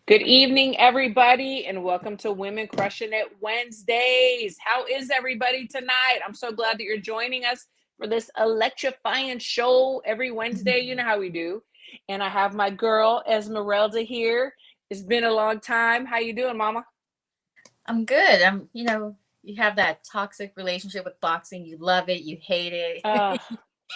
Good evening, everybody, and welcome to Women Crushing It Wednesdays. How is everybody tonight? I'm so glad that you're joining us for this electrifying show every Wednesday. You know how we do. And I have my girl Esmeralda here. It's been a long time. How you doing, Mama? I'm good. You have that toxic relationship with boxing. You love it, you hate Uh, it.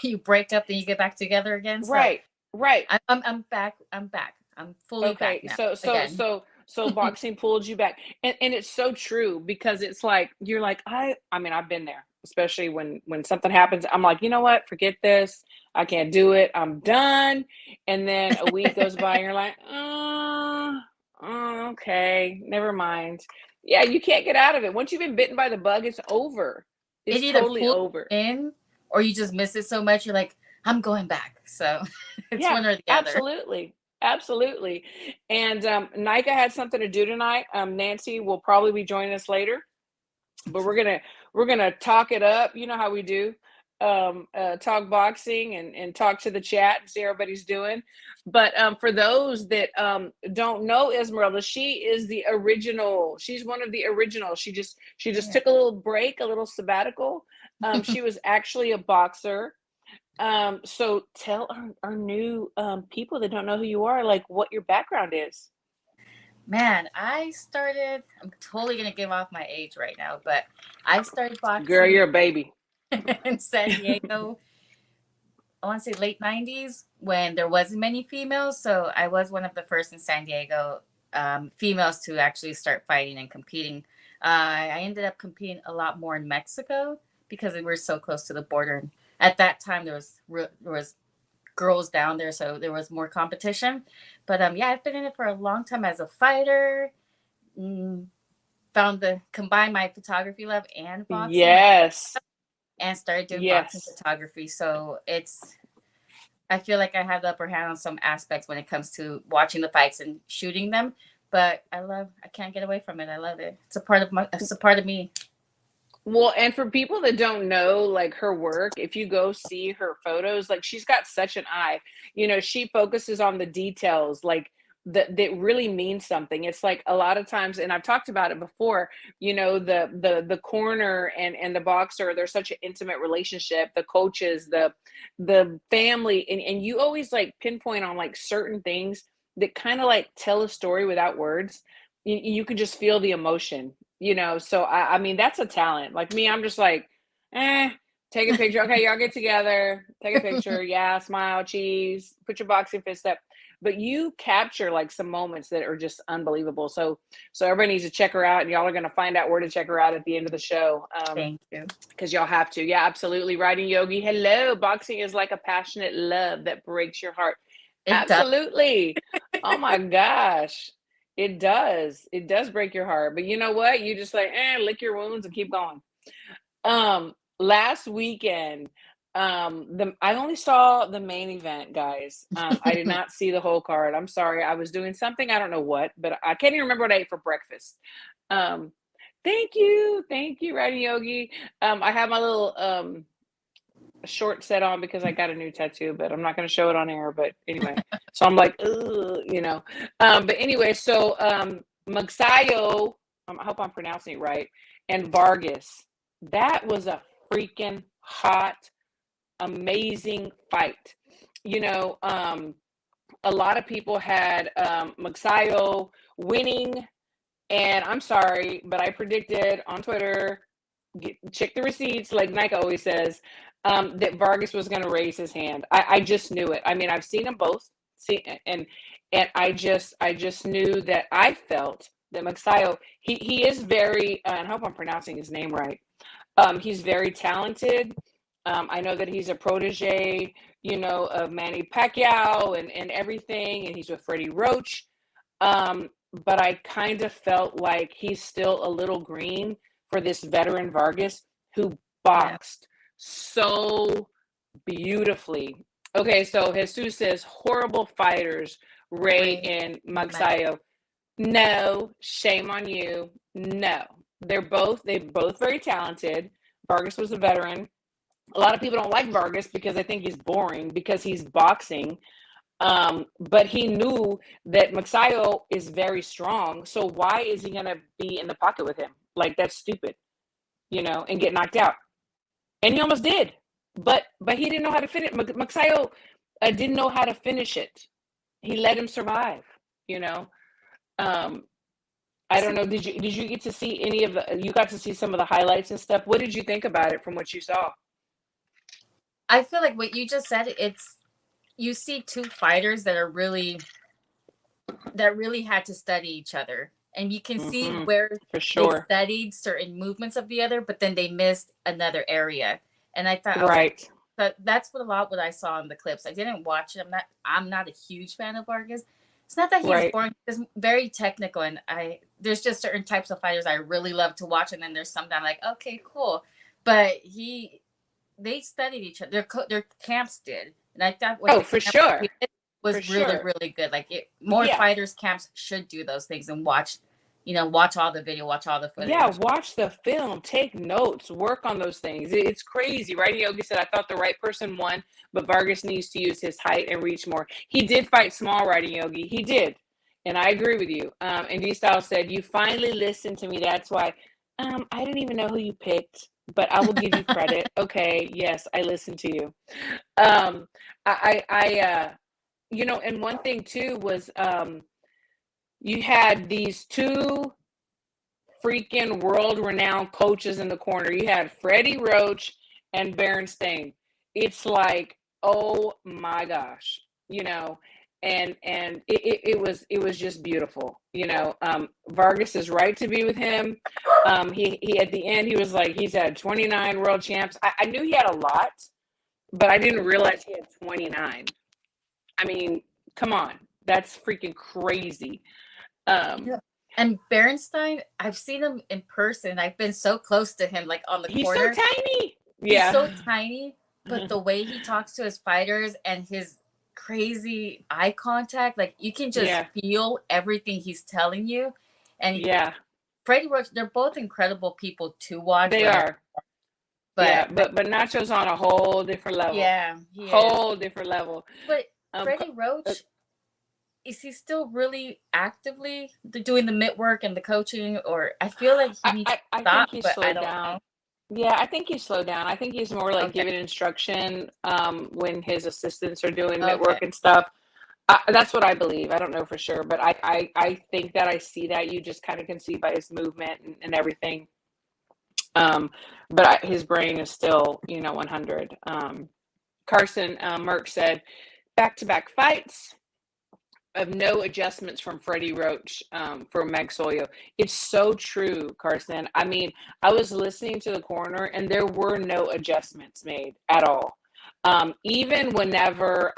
You break up, then you get back together again. So right, right. I'm back. I'm back. I'm fully back Okay, now so so again. so so boxing pulled you back, and it's so true because it's like you're like I mean I've been there, especially when something happens. I'm like, you know what? Forget this. I can't do it. I'm done. And then a week goes by, and you're like, okay, never mind. Yeah, you can't get out of it. Once you've been bitten by the bug, it's over. It It's either totally pulls over. you in or you just miss it so much. You're like, I'm going back. So it's Yeah, one or the other. absolutely. Absolutely. And Nika had something to do tonight. Nancy will probably be joining us later, but we're gonna talk it up. You know how we do. Talk boxing and talk to the chat and see how everybody's doing. But for those that don't know Esmeralda, she is the original. She's one of the originals. She just Yeah. took a little break, a little sabbatical. She was actually a boxer. So tell our new people that don't know who you are, like what your background is. Man, I'm totally gonna give off my age right now, but I started Girl, boxing you're a baby. in San Diego. I want to say late 90s when there wasn't many females. So I was one of the first in San Diego females to actually start fighting and competing. I ended up competing a lot more in Mexico because we were so close to the border. And at that time, there was girls down there, so there was more competition. But yeah, I've been in it for a long time as a fighter. Mm, Found the combine my photography love and boxing, Yes. and started doing boxing Yes. photography. So I feel like I have the upper hand on some aspects when it comes to watching the fights and shooting them. But I can't get away from it. I love it. It's a part of me. Well, and for people that don't know like her work, if you go see her photos, like she's got such an eye. She focuses on the details, like that really means something. It's like a lot of times, and I've talked about it before, the corner and the boxer, there's such an intimate relationship, the coaches, the family, and you always like pinpoint on like certain things that kind of like tell a story without words. You can just feel the emotion. So I mean that's a talent. Like me, I'm just like, take a picture. Okay, y'all get together, take a picture. Yeah, smile, cheese, put your boxing fist up. But you capture like some moments that are just unbelievable. So everybody needs to check her out, and y'all are gonna find out where to check her out at the end of the show. Thank you. Because y'all have to. Yeah, absolutely. Riding Yogi. Hello. Boxing is like a passionate love that breaks your heart. It does. Absolutely. Oh my gosh. It does. It does break your heart. But you know what? You just like, lick your wounds and keep going. Last weekend, I only saw the main event, guys. I did not see the whole card. I'm sorry. I was doing something, I don't know what, but I can't even remember what I ate for breakfast. Um, thank you, Riding Yogi. I have my little short set on because I got a new tattoo, but I'm not going to show it on air. But anyway, so I'm like, ugh. But anyway, so Magsayo, I hope I'm pronouncing it right, and Vargas. That was a freaking hot, amazing fight. You know, a lot of people had Magsayo winning, and I'm sorry, but I predicted on Twitter, check the receipts, like Nike always says, that Vargas was going to raise his hand. I just knew it. I mean, I've seen them both, and I just knew that I felt that Magsayo, he is very, and I hope I'm pronouncing his name right. He's very talented. I know that he's a protege, of Manny Pacquiao and everything, and he's with Freddie Roach. But I kind of felt like he's still a little green for this veteran Vargas who Yeah. boxed so beautifully. Okay, so Jesus says horrible fighters, Ray Ray. and Mac. Magsayo. No, shame on you. No. They both very talented. Vargas was a veteran. A lot of people don't like Vargas because they think he's boring because he's boxing. But he knew that Magsayo is very strong. So why is he gonna be in the pocket with him? Like that's stupid, and get knocked out. And he almost did, but he didn't know how to finish. Magsayo didn't know how to finish it. He let him survive. You know. Um, I don't know. Did you get to see any of the? You got to see some of the highlights and stuff. What did you think about it from what you saw? I feel like what you just said, you see two fighters that really had to study each other. And you can see where For they sure. studied certain movements of the other, but then they missed another area. And I was like, Right. that's what I saw in the clips. I didn't watch it. I'm not a huge fan of Vargas. It's not that he's Right. boring. He's very technical, and there's just certain types of fighters I really love to watch, and then there's some that I'm like, okay, cool. But they studied each other. Their camps did, and I thought what Oh, the for camp sure. did was For really sure. really good. Like more Yeah. fighters camps should do those things and watch all the video, watch all the Yeah, footage. watch the film, take notes, work on those things. It's crazy, right? Yogi said, I thought the right person won, but Vargas needs to use his height and reach more. He did fight small, right, Yogi? He did. And I agree with you. And D Style said, you finally listened to me. That's why. I didn't even know who you picked, but I will give you credit. Okay, yes, I listened to you. Um, and one thing too was you had these two freaking world-renowned coaches in the corner. You had Freddie Roach and Berenstain. It's like, oh my gosh, and it was just beautiful. Vargas is right to be with him. He at the end he was like he's had 29 world champs. I knew he had a lot, but I didn't realize he had 29. I mean, come on, that's freaking crazy. Um, Yeah. And Berenstein, I've seen him in person. I've been so close to him, like on the he's so corner. tiny. He's Yeah. so tiny, but the way he talks to his fighters and his crazy eye contact, like you can just Yeah. feel everything he's telling you. And Yeah. Freddie Roach, they're both incredible people to watch. They are. Yeah, But but Nacho's on a whole different level. yeah, he is. Whole different level. But Freddie Roach, is he still really actively doing the mitt work and the coaching, or I feel like he needs to I stop, think he's but I slowed don't down. know. Yeah, I think he's slowed down. I think he's more like Okay. giving instruction when his assistants are doing mitt Okay. work and stuff. That's what I believe. I don't know for sure, but I think that I see that. You just kind of can see by his movement and everything. But his brain is still, 100. Carson Merck said, back-to-back fights of no adjustments from Freddie Roach for Magsayo. It's so true, Carson. I mean, I was listening to the corner, and there were no adjustments made at all. Even whenever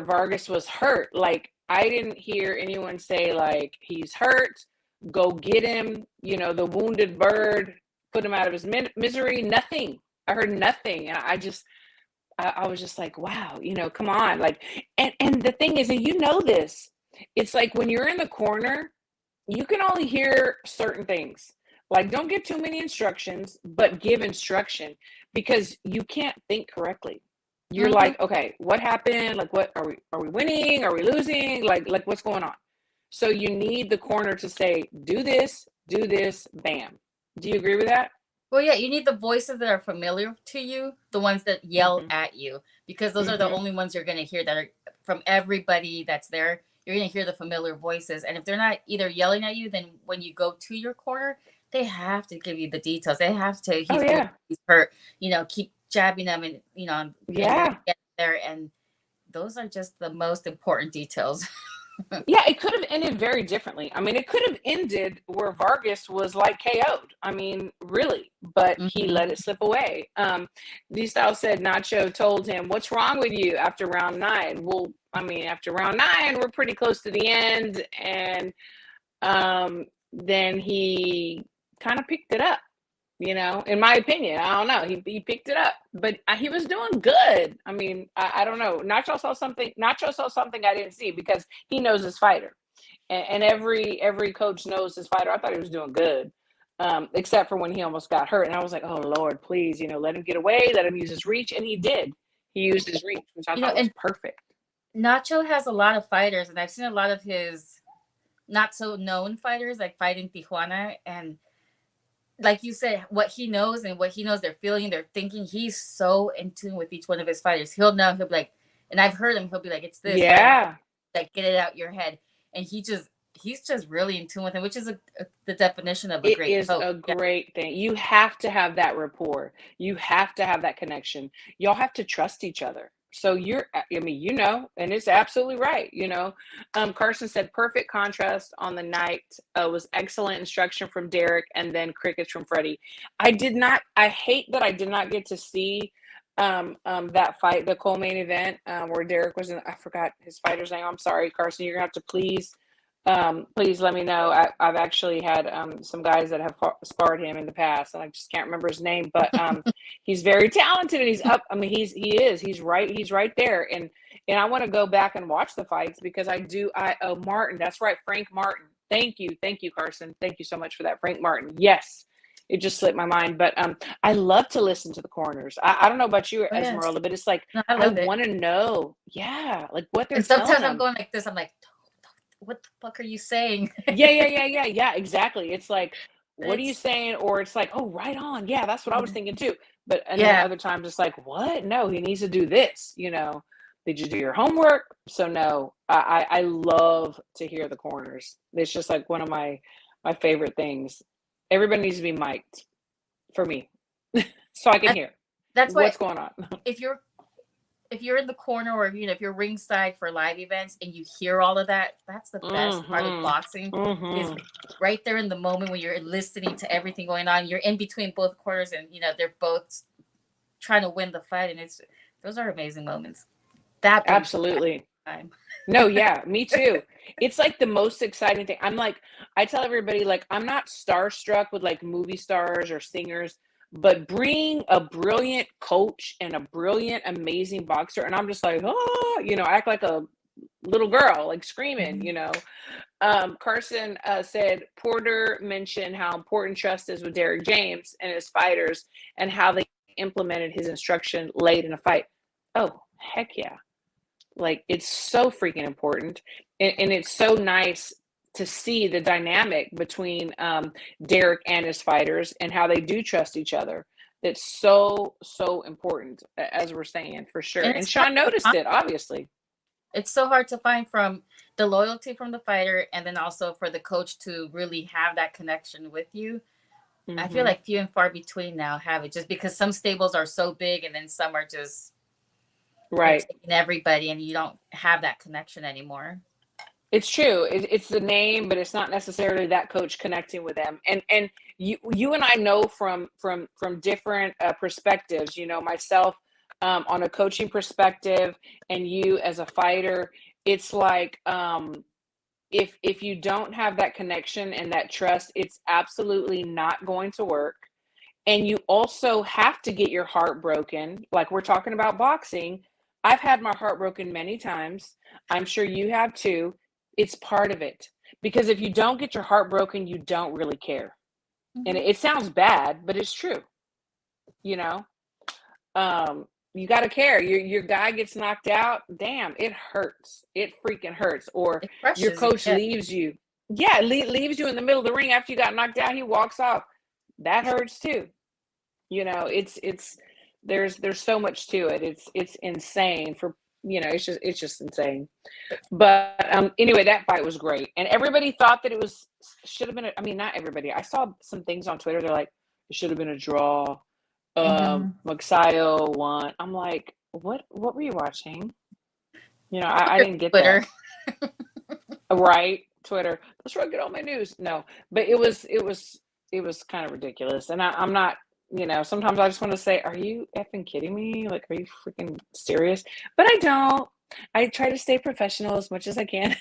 Vargas was hurt, like I didn't hear anyone say like he's hurt, go get him. The wounded bird, put him out of his misery. Nothing. I heard nothing, and I was just like, wow, come on. Like, and the thing is, and this, it's like when you're in the corner, you can only hear certain things. Like, don't give too many instructions, but give instruction because you can't think correctly. You're like, okay, what happened? Like, what are we winning? Are we losing? Like what's going on? So you need the corner to say, do this, bam. Do you agree with that? Well, yeah, you need the voices that are familiar to you, the ones that yell at you, because those are the only ones you're going to hear that are from everybody that's there. You're going to hear the familiar voices. And if they're not either yelling at you, then when you go to your corner, they have to give you the details. They have to, he's hurt, keep jabbing them and, Yeah. get there. And those are just the most important details. Yeah, it could have ended very differently. I mean, it could have ended where Vargas was like KO'd. I mean, really, but he let it slip away. D-Style said Nacho told him, what's wrong with you after round 9? Well, I mean, after round 9, we're pretty close to the end. And then he kind of picked it up. In my opinion, I don't know. He picked it up, but he was doing good. I mean, I don't know. Nacho saw something I didn't see because he knows his fighter, and every coach knows his fighter. I thought he was doing good, except for when he almost got hurt, and I was like, oh Lord, please, let him get away, let him use his reach, and he did. He used his reach, which I thought was perfect. Nacho has a lot of fighters, and I've seen a lot of his not so known fighters like fight in Tijuana. And like you said, what he knows and what he knows they're feeling, they're thinking, he's so in tune with each one of his fighters. He'll be like, and I've heard him, he'll be like, it's this, right? Yeah. Like, get it out your head. And he's just really in tune with him, which is the definition of a It great is coach. a Yeah. great thing. You have to have that rapport. You have to have that connection. Y'all have to trust each other. So I mean, and it's absolutely right. Carson said perfect contrast on the night, was excellent instruction from Derek and then crickets from Freddie. I hate that I did not get to see that fight, the co-main event, where Derek was in. I forgot his fighter's name. I'm sorry, Carson. You're gonna have to please let me know. I've actually had some guys that have sparred him in the past, and I just can't remember his name. But he's very talented, and he's up. I mean, he's right there. And I want to go back and watch the fights because Martin. That's right, Frank Martin. Thank you, Carson. Thank you so much for that, Frank Martin. Yes, it just slipped my mind, but I love to listen to the corners. I don't know about you, Oh, yes. Esmeralda, but it's like No, I I love it. want to know, yeah, like what they're And telling sometimes I'm them. going like this. I'm like, what the fuck are you saying? Yeah, exactly. It's like, what are you It's saying? Or it's like, oh, right on. Yeah, that's what I was thinking too. And then yeah. other times it's like, what? No, he needs to do this. Did you do your homework? So no, I love to hear the corners. It's just like one of my favorite things. Everybody needs to be mic'd for me, so I can I, hear that's why what's going on. if you're in the corner, or if you're ringside for live events and you hear all of that, that's the best part of Mm-hmm. boxing. Is Mm-hmm. right there in the moment when you're listening to everything going on. You're in between both corners, and they're both trying to win the fight, and those are amazing moments. That brings me back Absolutely. time. No, yeah, me too. It's like the most exciting thing. I tell everybody, like, I'm not starstruck with like movie stars or singers, but bring a brilliant coach and a brilliant, amazing boxer, and I'm just like, oh, act like a little girl, like screaming. Carson said Porter mentioned how important trust is with Derek James and his fighters and how they implemented his instruction late in a fight. Oh, heck yeah. Like, it's so freaking important. And it's so nice to see the dynamic between Derek and his fighters and how they do trust each other. That's so, so important, as we're saying, for sure. And And it's hard Sean to noticed find. it, obviously. It's so hard to find, from the loyalty from the fighter, and then also for the coach to really have that connection with you. I feel Hmm. like few and far between now have it, just because some stables are so big, and then some are just they're Right. taking everybody, and you don't have that connection anymore. It's true. It's the name, but it's not necessarily that coach connecting with them. And you and I know from different perspectives. Myself on a coaching perspective, and you as a fighter. It's like if you don't have that connection and that trust, it's absolutely not going to work. And you also have to get your heart broken. Like we're talking about boxing. I've had my heart broken many times. I'm sure you have too. It's part of it. Because if you don't get your heart broken, you don't really care. And Mm-hmm. it sounds bad, but it's true. You know, you got to care. Your guy gets knocked out. Damn, it hurts. It freaking hurts. Or It your crushes you. coach Yeah. leaves you. Yeah, leaves you in the middle of the ring after you got knocked out. He walks off. That hurts too. It's there's so much to it. It's insane for it's just insane. But anyway, that fight was great, and everybody thought that it was should have been. I mean, not everybody. I saw some things on Twitter. They're like, it should have been a draw. Mm-hmm. Magsayo won. I'm like, what were you watching? I didn't get that. Twitter. Right, Twitter. Let's get on my news. No, but it was kind of ridiculous, and I'm not. Sometimes I just want to say, are you effing kidding me? Like, are you freaking serious? But I don't. I try to stay professional as much as I can.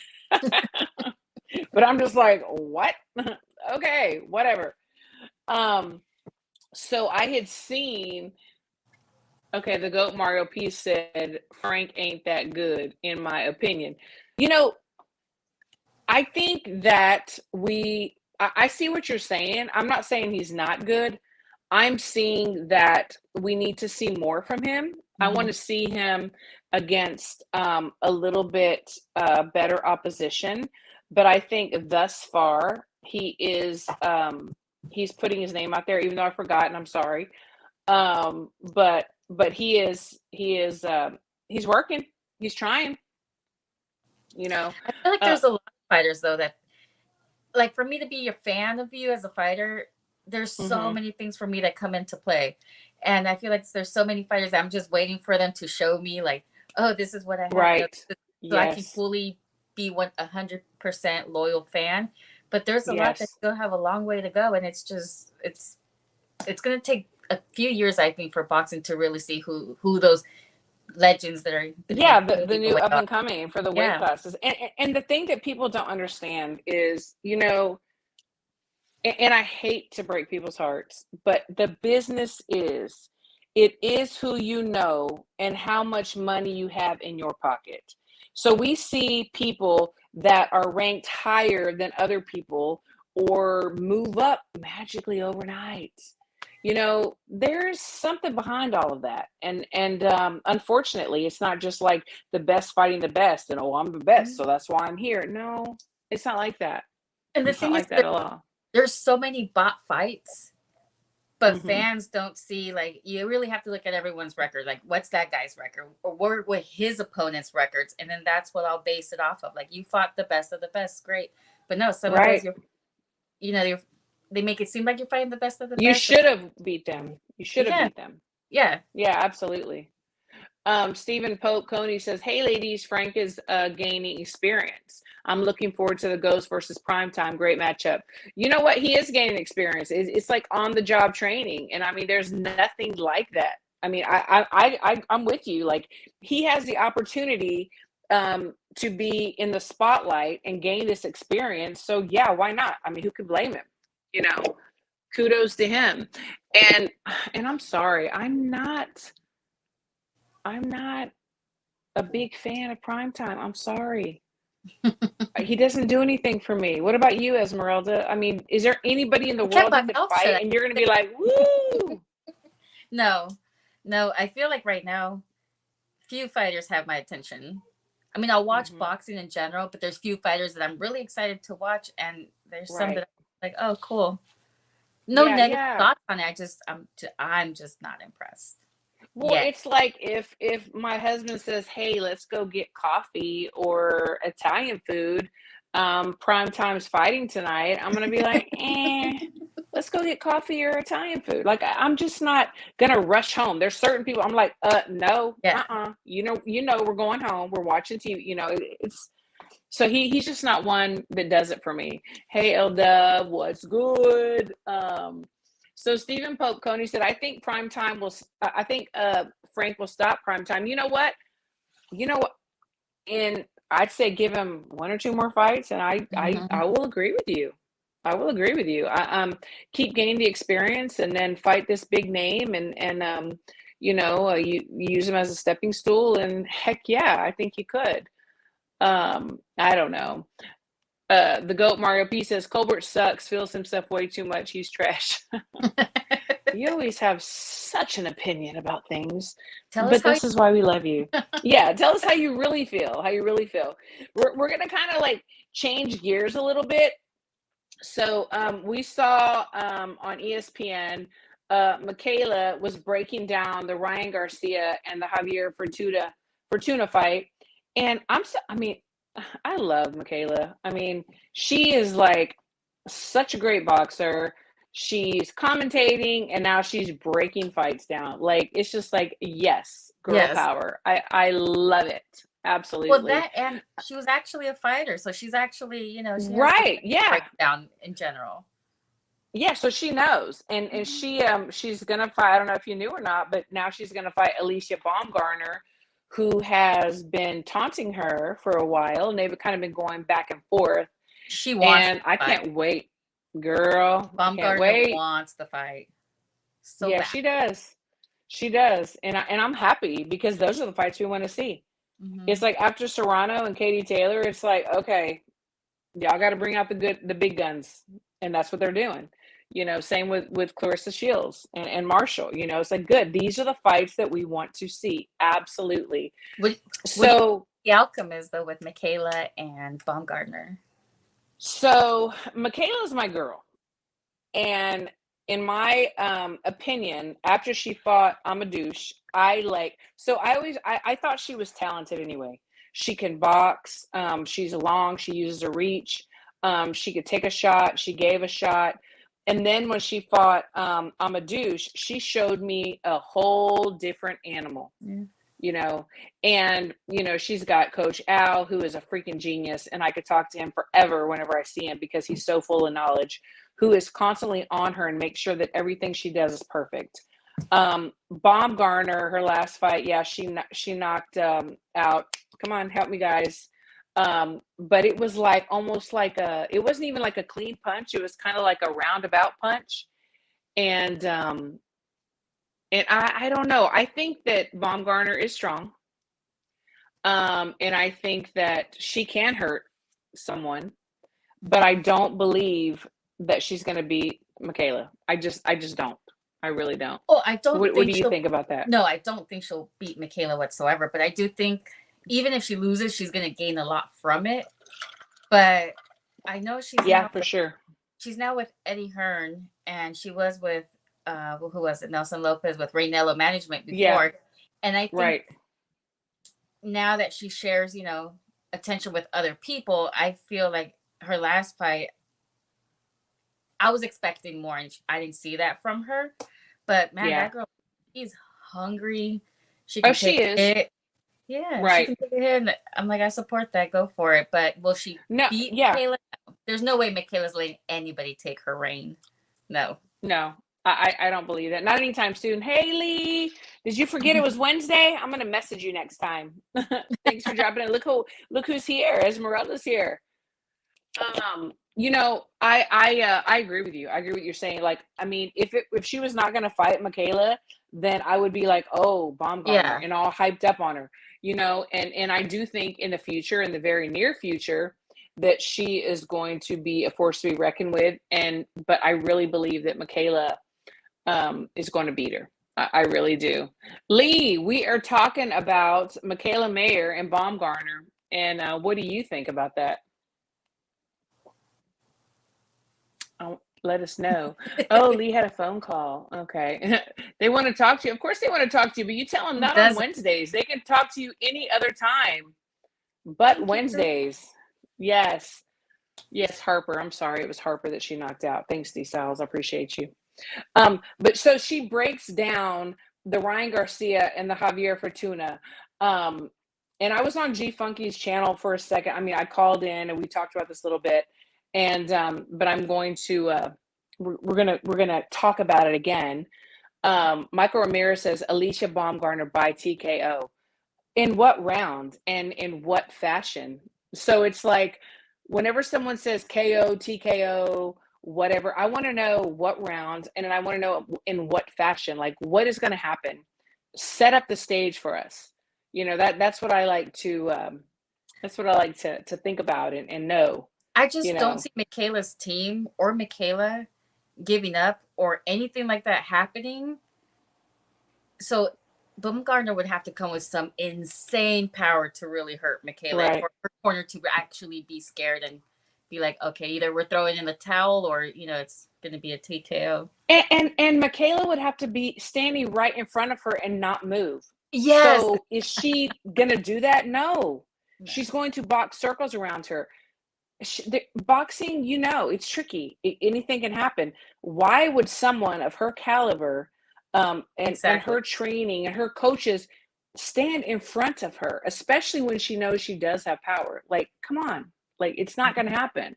But I'm just like, what? Okay, whatever. Um, so I had seen. Okay, the goat Mario P said Frank ain't that good, in my opinion. You know, I think that I see what you're saying. I'm not saying he's not good. I'm seeing that we need to see more from him. I want Mhm. to see him against a little bit better opposition, but I think thus far he's putting his name out there, even though I forgot, and I'm sorry. But he's working, he's trying, you know. I feel like Uh, there's a lot of fighters though that, like, for me to be a fan of you as a fighter, there's so mhm, many things for me that come into play. And I feel like there's so many fighters that I'm just waiting for them to show me, like, oh, this is what I have, right. so I can Yes. fully be 100% loyal fan. But there's a lot that Yes. still have a long way to go, and it's gonna take a few years, I think, for boxing to really see who those legends that are gonna Yeah, be the paving the new way up are. and coming for the weight Yeah. classes. And the thing that people don't understand is, you know, and I hate to break people's hearts, but the business is, it is who you know and how much money you have in your pocket. So we see people that are ranked higher than other people or move up magically overnight. You know, there's something behind all of that. And unfortunately, it's not just like the best fighting the best and oh, I'm the best, so that's why I'm here. No, it's not like that. And the It's not thing is, like that at all. there's so many bot fights, but Mhm. fans don't see, like, you really have to look at everyone's record, like what's that guy's record, or what his opponent's records, and then that's what I'll base it off of. Like, you fought the best of the best, great. But no, some of those, Right. you're they make it seem like you're fighting the best of the You best. should have beat them. You should have Yeah. beat them. Yeah. Yeah, absolutely. Stephen Pope Coney says, "Hey, ladies, Frank is gaining experience. I'm looking forward to the Ghost versus Primetime. Great matchup. You know what? He is gaining experience. It's like on the job training, and I mean, there's nothing like that. I mean, I'm with you. Like he has the opportunity to be in the spotlight and gain this experience. So yeah, why not? I mean, who could blame him? You know, kudos to him. And and I'm sorry, I'm not a big fan of Primetime. I'm sorry. He doesn't do anything for me. What about you, Esmeralda? I mean, is there anybody in the I kept world my he could mouth fight shut. and you're going to be like, woo? No, no, I feel like right now few fighters have my attention. I mean, I'll watch Hmm. boxing in general, but there's few fighters that I'm really excited to watch, and there's some Right. that I'm like, oh, cool. No Yeah, negative yeah. thoughts on it. I'm just not impressed Well, yet. it's like if my husband says, "Hey, let's go get coffee or Italian food, prime time's fighting tonight," I'm gonna be like, let's go get coffee or Italian food. Like I'm just not gonna rush home. There's certain people I'm like, no, Yeah. you know, we're going home. We're watching TV. You know, it's so he's just not one that does it for me. Hey, Elda, what's good? So Stephen Pope Coney said, I think prime time will. I think Frank will stop prime time. You know what? You know what? And I'd say give him one or two more fights, and Hmm. I will agree with you. I will agree with you. Keep gaining the experience, and then fight this big name, and you use him as a stepping stool, and heck yeah, I think you could. I don't know. The goat Mario P says Colbert sucks, feels himself way too much. He's trash. You always have such an opinion about things, Tell us but how you. this is why we love you. Yeah, tell us how you really feel. How you really feel. We're gonna kind of like change gears a little bit. So we saw on ESPN, Michaela was breaking down the Ryan Garcia and the Javier Fortuna fight, and I mean, I love Michaela. I mean, she is like such a great boxer. She's commentating and now she's breaking fights down. Like it's just like yes, girl Yes. power. I love it. Well, Absolutely. that, and she was actually a fighter, so she's actually, she has the Right. Yeah. breakdown in general. Yeah, so she knows, and Mhm. she's gonna fight. I don't know if you knew or not, but now she's gonna fight Alicia Baumgartner, who has been taunting her for a while, and they've kind of been going back and forth. She wants And the I fight. can't wait, girl. I can't Baumgartner wait. wants the fight so Yeah, bad. she does. She does, and I'm happy because those are the fights we want to see. It's Hmm. like after Serrano and Katie Taylor, it's like okay, y'all got to bring out the big guns, and that's what they're doing. Same with Clarissa Shields and Marshall. It's like, good. These are the fights that we want to see. Absolutely. What do you think So the outcome is though with Michaela and Baumgartner? so Michaela's my girl. And in my opinion, after she fought Amadouche, I thought she was talented anyway. She can box. She's long. She uses her reach. She could take a shot. She gave a shot. And then when she fought Amadouche, she showed me a whole different animal. Yeah. And she's got Coach Al, who is a freaking genius, and I could talk to him forever whenever I see him because he's so full of knowledge, who is constantly on her and makes sure that everything she does is perfect. Baumgartner, her last fight, yeah, she knocked out. Come on, help me, guys. But it was like almost like it wasn't even like a clean punch. It was kind of like a roundabout punch. And I don't know. I think that Baumgartner is strong. And I think that she can hurt someone, but I don't believe that she's going to beat Michaela. I just don't. I really don't. Oh, I don't. What do you think about that? No, I don't think she'll beat Michaela whatsoever. But I do think even if she loses, she's going to gain a lot from it. But I know she's for sure. She's now with Eddie Hearn, and she was with who was it? Nelson Lopez with Raynello Management before. Yeah. And I think now that she shares, attention with other people, I feel like her last fight, I was expecting more, and I didn't see that from her. But man, that girl, she's hungry. She can take it. Yeah, right. She can take it in. I'm like, I support that. Go for it. But will she beat Michaela? There's no way Michaela's letting anybody take her reign. No. I don't believe that. Not anytime soon. Haley, did you forget it was Wednesday? I'm gonna message you next time. Thanks for dropping in. Look who's here. Esmeralda's here. I agree with you. I agree with what you're saying. Like, I mean, if she was not gonna fight Michaela, then I would be like, oh, Baumgartner, and all hyped up on her. And I do think in the future, in the very near future, that she is going to be a force to be reckoned with. But I really believe that Michaela is going to beat her. I really do. Lee, we are talking about Michaela Mayer and Baumgartner. And what do you think about that? Oh, let us know. Oh, Lee had a phone call. Okay. They want to talk to you. Of course they want to talk to you, but you tell them not on Wednesdays. They can talk to you any other time but Wednesdays. Yes, Harper. I'm sorry. It was Harper that she knocked out. Thanks, D. Styles. I appreciate you. But so she breaks down the Ryan Garcia and the Javier Fortuna. And I was on G Funky's channel for a second. I mean, I called in and we talked about this a little bit. And but I'm going to we're gonna talk about it again. Michael Ramirez says Alicia Baumgartner by TKO. In what round and in what fashion? So it's like whenever someone says KO, TKO, whatever, I want to know what round, and then I want to know in what fashion. Like, what is going to happen? Set up the stage for us. That's what I like to think about and know. I just don't see Michaela's team or Michaela giving up or anything like that happening. So Baumgartner would have to come with some insane power to really hurt Michaela for her corner to actually be scared and be like, okay, either we're throwing in the towel or, it's going to be a TKO. And Michaela would have to be standing right in front of her and not move. Yes. So is she going to do that? No. She's going to box circles around her. Boxing, it's tricky. Anything can happen. Why would someone of her caliber and her training and her coaches stand in front of her, especially when she knows she does have power? Like, come on. Like, it's not going to happen.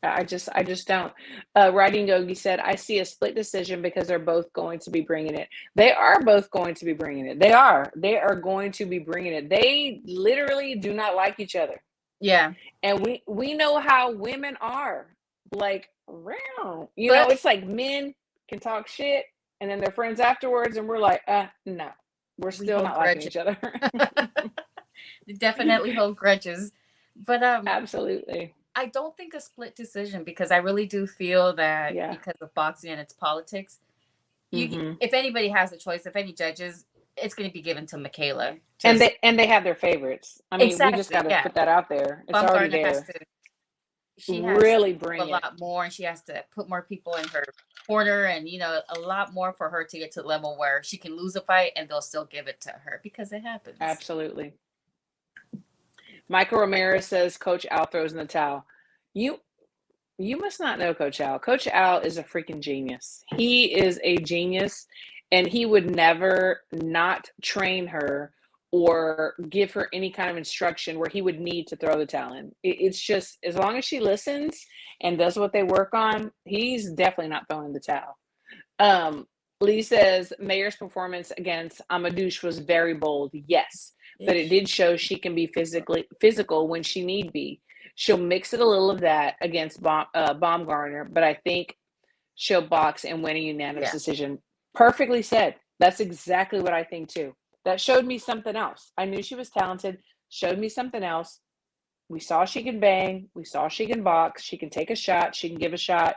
I just don't. Riding Yogi said, I see a split decision because they're both going to be bringing it. They are both going to be bringing it. They are going to be bringing it. They literally do not like each other. Yeah. And we know how women are. Like, it's like men can talk shit and then they're friends afterwards and we're like, no, we're still not liking each other. They definitely hold grudges. But absolutely. I don't think a split decision, because I really do feel that Yeah. because of boxing and its politics, you Hmm. if anybody has a choice, if any judges, it's going to be given to Michaela. And Just they have their favorites. I mean, we just got exactly, to yeah. put that out there. It's already Bumgarner has there. to. She has to Really do a bring it. lot more, and she has to put more people in her corner, and a lot more for her to get to the level where she can lose a fight and they'll still give it to her, because it happens. Absolutely. Michael Ramirez says Coach Al throws in the towel. You you must not know Coach Al. Coach Al is a freaking genius. He is a genius, and he would never not train her or give her any kind of instruction where he would need to throw the towel in. It's just as long as she listens and does what they work on, he's definitely not throwing the towel. Um, Lee says Mayer's performance against Amadouche was very bold. Yes, but it did show she can be physical when she need be. She'll mix it a little of that against Baumgartner, but I think she'll box and win a unanimous Yeah. decision. Perfectly said. That's exactly what I think too. That showed me something else. I knew she was talented. Showed me something else. We saw she can bang. We saw she can box. She can take a shot. She can give a shot.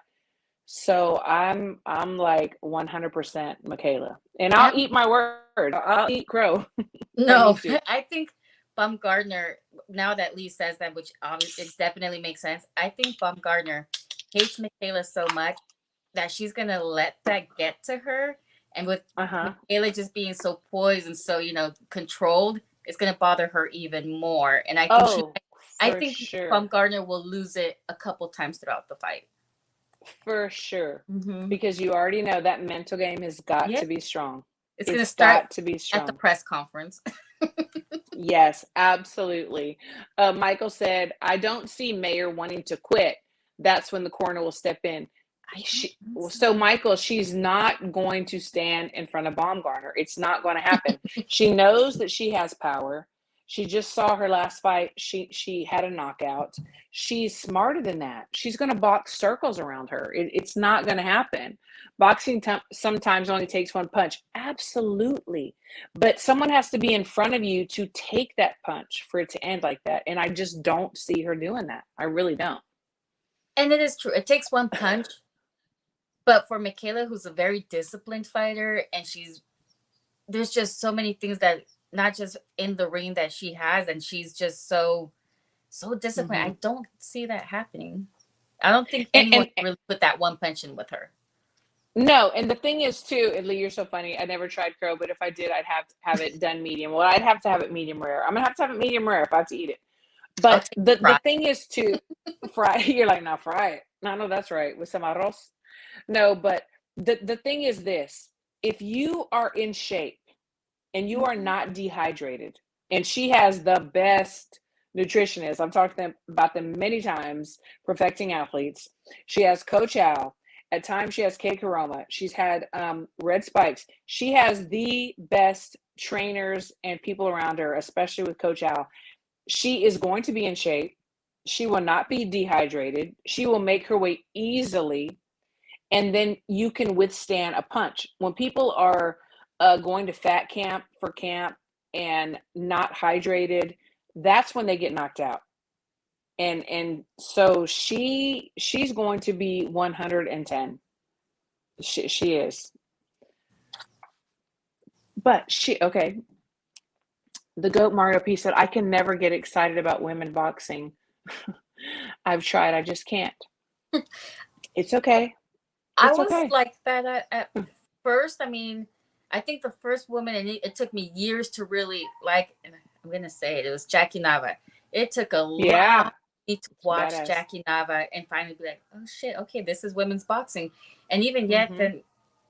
So I'm like 100% Michaela, and I'll And eat my word. I'll eat crow if I no, need to. I think Bumgarner. Now that Lee says that, which obviously it definitely makes sense, I think Bumgarner hates Michaela so much that she's gonna let that get to her, and with Uh-huh. Michaela just being so poised and so controlled, it's gonna bother her even more. And Oh, I for think sure. Bumgarner will lose it a couple times throughout the fight. For sure. Mm-hmm. Because you already know that mental game has got Yeah, to be strong. it's gonna It's start got to be at the strong. press conference. Yes, absolutely. Michael said, I don't see Mayer wanting to quit. That's when the corner will step in. I She, don't think so, Michael, she's not going to stand in front of Baumgartner. It's not going to happen. She knows that she has power. She just saw her last fight. She had a knockout. She's smarter than that. She's going to box circles around her. It's not going to happen. Boxing sometimes only takes one punch. Absolutely. But someone has to be in front of you to take that punch for it to end like that. And I just don't see her doing that. I really don't. and it is true. It takes one punch, but for Michaela, who's a very disciplined fighter, and there's just so many things that not just in the ring that she has, and she's just so disciplined. Mm-hmm. I don't see that happening. I don't think And, anyone and can really put that one punch in with her. no, and the thing is too, and Lee, you're so funny. I never tried crow, but if I did, I'd have to have it done medium. Well, I'd have to have it medium rare. I'm gonna have to have it medium rare if I have to eat it. I'll But take the pride. thing is to fry. You're like, now fry it. No, no, that's right with some arroz. No, but the thing is this: if you are in shape and you are not dehydrated, and she has the best nutritionist. I've talked to them about them many times, perfecting athletes. She has Coach Al. At times, she has Kate Karoma. She's had Red Spikes. She has the best trainers and people around her, especially with Coach Al. She is going to be in shape. She will not be dehydrated. She will make her way easily, and then you can withstand a punch. When people are going to fat camp for camp and not hydrated, that's when they get knocked out. And so she's going to be 110. She is. But she okay. The goat Mario P said, I can never get excited about women boxing. I've tried, I just can't. It's okay. I It's was okay. like that at first. I mean, I think the first woman, and it took me years to really like. And I'm gonna say it. It was Jackie Nava. It took a long Yeah. to watch Badass. Jackie Nava and finally be like, oh shit, okay, this is women's boxing. And even yet, Mm-hmm. then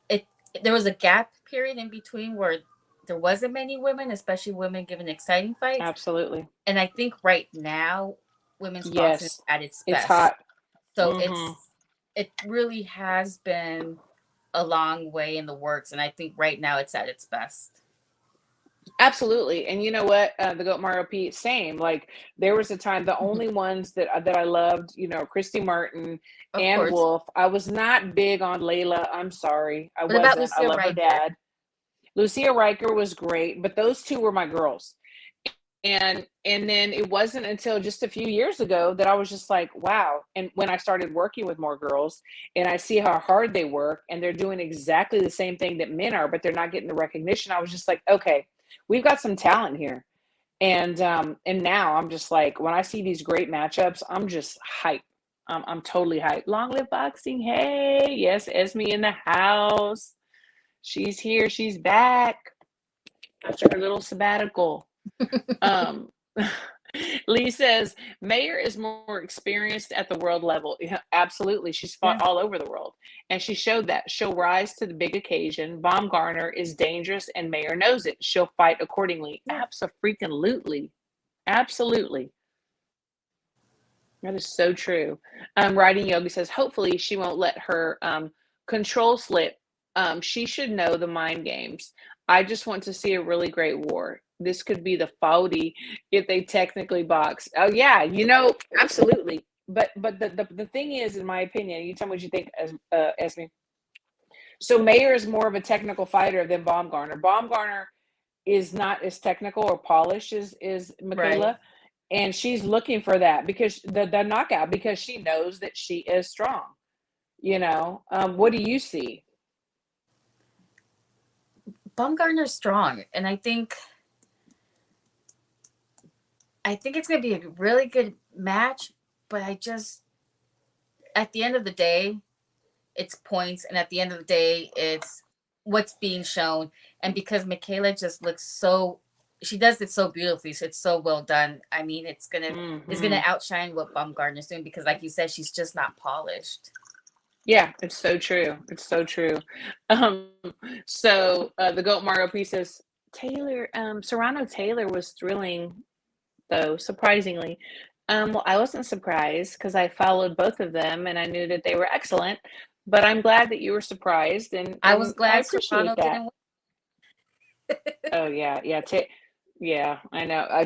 it there was a gap period in between where there wasn't many women, especially women giving exciting fights. Absolutely. And I think right now, women's boxing is Yes. at its It's best. hot. So Mm-hmm. it really has been a long way in the works, and I think right now it's at its best. Absolutely. And you know what? The Goat Mario P, same. Like there was a time the only ones that I loved, Christy Martin Of and course. Wolf. I was not big on Layla. I'm sorry. I What about wasn't. I Lucia love her Riker? dad. Lucia Riker was great, but those two were my girls. And then it wasn't until just a few years ago that I was just like, wow. And when I started working with more girls and I see how hard they work and they're doing exactly the same thing that men are, but they're not getting the recognition, I was just like, okay, we've got some talent here. And now I'm just like, when I see these great matchups, I'm just hyped. I'm totally hyped. Long live boxing. Hey, yes, Esme in the house. She's here. She's back after her little sabbatical. Um, Lee says Mayer is more experienced at the world level. Yeah, absolutely. She's fought all over the world. And she showed that. She'll rise to the big occasion. Baumgartner is dangerous and Mayer knows it. She'll fight accordingly. Absolutely. Absolutely. That is so true. Writing Yogi says, hopefully she won't let her control slip. She should know the mind games. I just want to see a really great war. This could be the Foudy if they technically box. Oh yeah, absolutely. But the thing is, in my opinion, you tell me what you think, Esme. So Mayer is more of a technical fighter than Baumgartner. Baumgartner is not as technical or polished as Michaela. Right. And she's looking for that because the knockout, because she knows that she is strong. What do you see? Baumgartner's strong, and I think it's going to be a really good match. But at the end of the day, it's points, and at the end of the day, it's what's being shown. And because Michaela just looks she does it so beautifully, so it's so well done. I mean, it's gonna outshine what Baumgartner's doing because, like you said, she's just not polished. Yeah, it's so true. It's so true. So the Goat Mario piece says Serrano Taylor was thrilling, though, surprisingly. Well, I wasn't surprised because I followed both of them and I knew that they were excellent. But I'm glad that you were surprised, and I was glad I appreciate Serrano that. didn't win. Oh yeah. Yeah, I know. I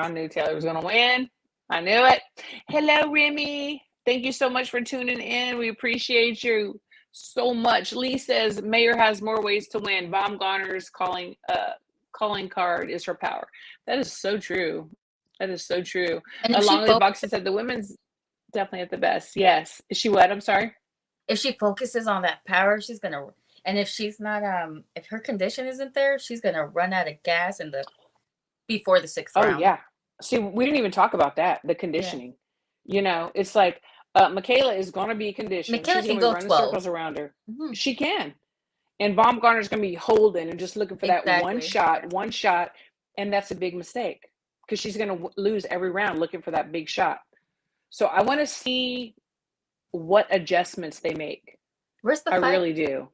knew Taylor was going to win. I knew it. Hello, Remy. Thank you so much for tuning in. We appreciate you so much. Lee says Mayer has more ways to win. Baumgartner's calling card is her power. That is so true. That is so true. And if Along with Boxing said the women's definitely at the best. Yes. Is she what? I'm sorry. If she focuses on that power, she's gonna. And if she's not, if her condition isn't there, she's gonna run out of gas before the sixth round. Oh yeah. See, we didn't even talk about that. The conditioning. Yeah. It's like Michaela is going to be conditioned. Michaela She's can going to go be running 12 circles around her. Mm-hmm. She can. And Baumgartner's going to be holding and just looking for that one shot, and that's a big mistake because she's going to lose every round looking for that big shot. So I want to see what adjustments they make. Where's the fight? I really do.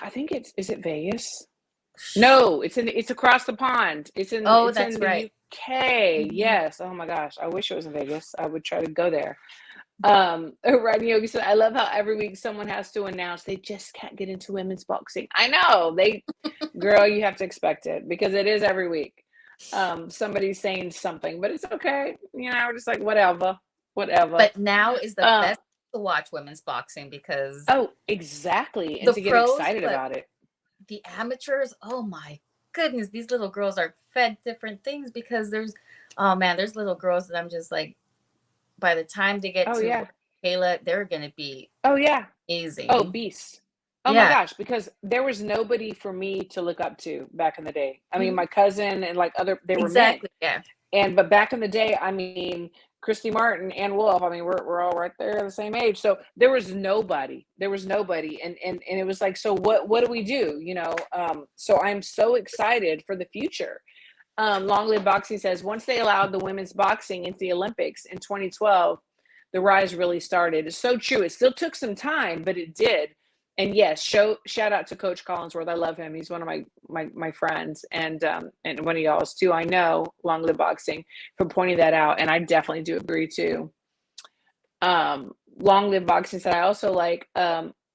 I think is it Vegas? No, it's across the pond. It's in the UK. Mm-hmm. Yes. Oh my gosh. I wish it was in Vegas. I would try to go there. Rodney Yogi said, I love how every week someone has to announce they just can't get into women's boxing. I know. Girl, you have to expect it because it is every week. Somebody's saying something, but it's okay. We're just like, whatever. But now is the best to watch women's boxing because exactly. And to get excited about it. The amateurs, oh my goodness, these little girls are fed different things because there's little girls that I'm just like, by the time they get to Kayla, they're gonna be easy. Oh, beasts. Oh my gosh, because there was nobody for me to look up to back in the day. I mean, my cousin and like they were men. Yeah. But back in the day, I mean, Christy Martin and Wolf, I mean, we're all right there the same age. So there was nobody. And it was like, so what do we do? So I'm so excited for the future. Long Live Boxing says, once they allowed the women's boxing into the Olympics in 2012, the rise really started. It's so true. It still took some time, but it did. And yes, shout out to Coach Collinsworth. I love him. He's one of my friends and one of y'all's too. I know, Long Live Boxing, for pointing that out. And I definitely do agree too. Long Live Boxing said, I also like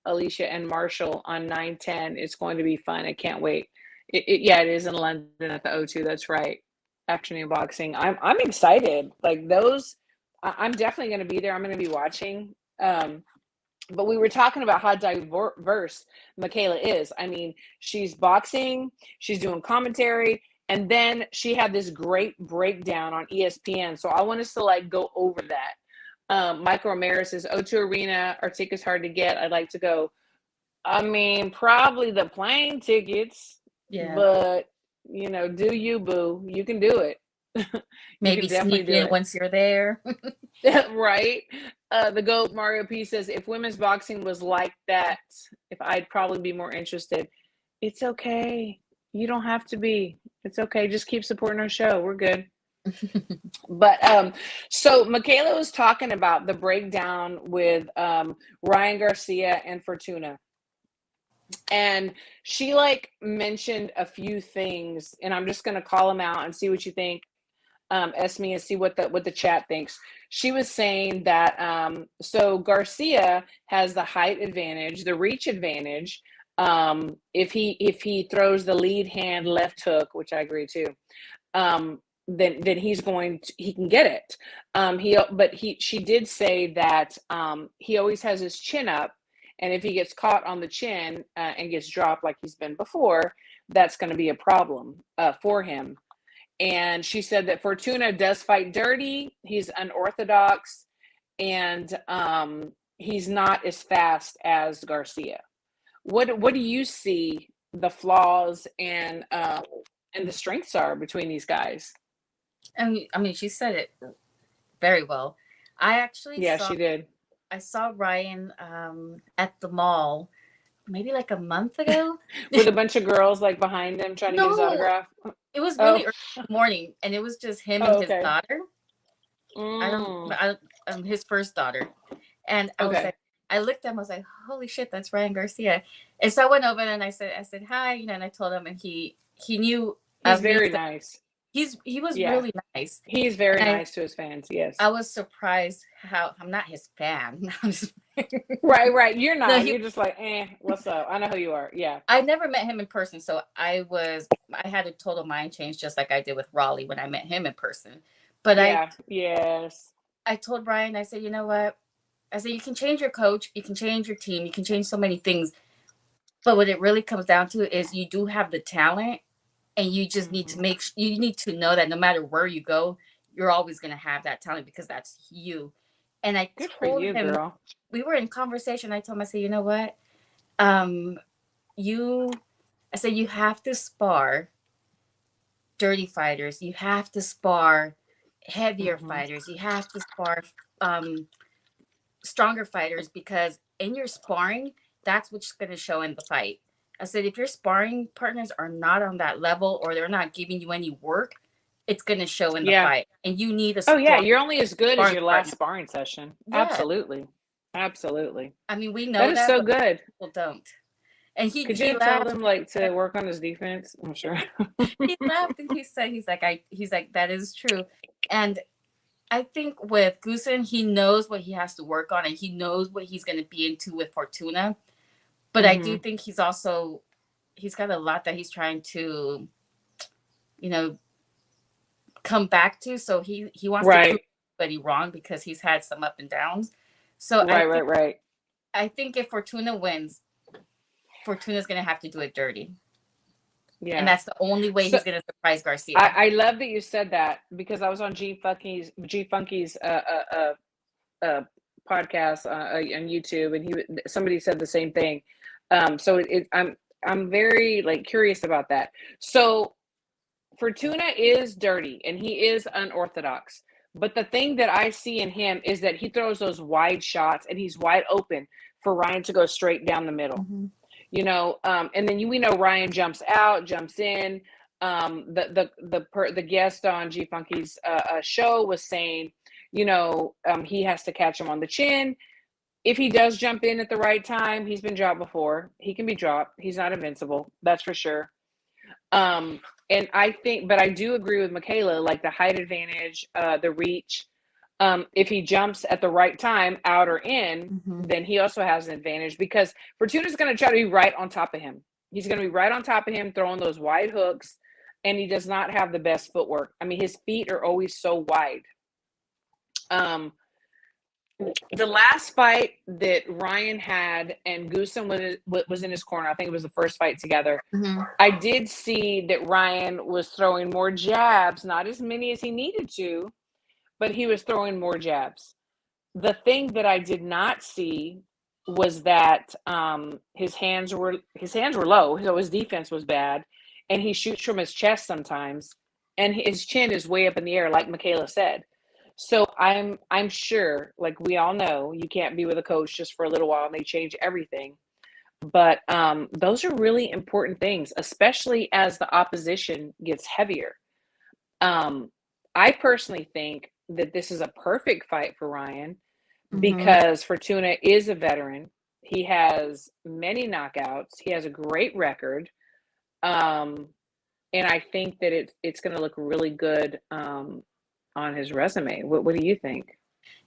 Alicia and Marshall on 9/10. It's going to be fun. I can't wait. It is in London at the O2. That's right. Afternoon boxing. I'm excited. Like those, I'm definitely going to be there. I'm going to be watching. But we were talking about how diverse Michaela is. I mean, she's boxing, she's doing commentary, and then she had this great breakdown on ESPN. So I want us to like go over that. Michael Ramirez says, O2 Arena, our tickets hard to get. I'd like to go. I mean, probably the plane tickets, Yeah. but you know, do you, boo? You can do it. You can Maybe definitely sneak do in it. once you're there. Right? The GOAT Mario P says, if women's boxing was like that, if I'd probably be more interested. It's okay. You don't have to be. It's okay. Just keep supporting our show. We're good. But so Michaela was talking about the breakdown with Ryan Garcia and Fortuna. And she like mentioned a few things, and I'm just gonna call them out and see what you think, Esme, and see what the chat thinks. She was saying that so Garcia has the height advantage, the reach advantage. If he throws the lead hand left hook, which I agree too, then he can get it. She did say that he always has his chin up, and if he gets caught on the chin and gets dropped like he's been before, that's going to be a problem for him. And she said that Fortuna does fight dirty. He's unorthodox, and he's not as fast as Garcia. What do you see the flaws and the strengths are between these guys? I mean, she said it very well. I actually Yeah, she did. I saw Ryan at the mall maybe like a month ago. With a bunch of girls like behind him trying to get his No, autograph. it was Oh, really early in the morning, and it was just him and oh, his okay. daughter. Mm, His first daughter, and I was okay. like, I looked at him, I was like, holy shit, that's Ryan Garcia. And so I went over and I said hi, you know, and I told him, and he knew He's of me. very So nice. he was Yeah, really nice, he's very and nice to his fans. Yes. I was surprised how I'm not his fan. Right, right. You're No, not. he You're just like, what's up? I know who you are. Yeah. I never met him in person, so I had a total mind change, just like I did with Raleigh when I met him in person. But Yeah. Yes. I told Brian, I said, you know what? I said, you can change your coach, you can change your team, you can change so many things, but what it really comes down to is you do have the talent, and you just need to Mhm. you need to know that no matter where you go, you're always going to have that talent because that's you. And I Good for told you, him, girl. we were in conversation. I told him, I said, you know what? Um, you, I said, you have to spar dirty fighters. You have to spar heavier Hmm. fighters. You have to spar um, stronger fighters, because in your sparring, that's what's going to show in the fight. I said, if your sparring partners are not on that level or they're not giving you any work, it's going to show in the Yeah. fight. And you need a Oh, yeah. strong You're only as good as sparring your last partner. sparring session. Yeah. Absolutely. Absolutely. I mean, we That know is that, so but good. people don't. And Could you he have told laughed. him like to work on his defense? I'm sure. He laughed and he said, he's like, that is true. And I think with Goosen, he knows what he has to work on, and he knows what he's going to be into with Fortuna. But I do Hmm. think he's got a lot that he's trying to, you know, come back to. So he wants to prove Right. everybody wrong because he's had some up and downs. So Right. Right. Right. I think if Fortuna wins, Fortuna's going to have to do it dirty, and Yeah. that's the only way So he's going to surprise Garcia. I love that you said that because I was on G Funky's uh, podcast on YouTube, and somebody said the same thing. So I'm very like curious about that. So Fortuna is dirty and he is unorthodox. But the thing that I see in him is that he throws those wide shots and he's wide open for Ryan to go straight down the middle. Mm-hmm. And then we know Ryan jumps out, jumps in. The guest on G Funky's show was saying, he has to catch him on the chin. If he does jump in at the right time, he's been dropped before. He can be dropped. He's not invincible, that's for sure. Um, and I think, but I do agree with Michaela, like the height advantage, the reach. If he jumps at the right time, out or in, Mm-hmm. then he also has an advantage because Fortuna's going to try to be right on top of him. He's going to be right on top of him, throwing those wide hooks, and he does not have the best footwork. I mean, his feet are always so wide. Um, The last fight that Ryan had and Goosen was in his corner, I think it was the first fight together. Mm-hmm. I did see that Ryan was throwing more jabs, not as many as he needed to, but he was throwing more jabs. The thing that I did not see was that his hands were low, so his defense was bad, and he shoots from his chest sometimes, and his chin is way up in the air, like Michaela said. So I'm sure, like we all know, you can't be with a coach just for a little while and they change everything. But those are really important things, especially as the opposition gets heavier. Um, I personally think that this is a perfect fight for Ryan Mm-hmm. because Fortuna is a veteran. He has many knockouts. He has a great record. Um, and I think that it's going to look really good on his resume. What do you think?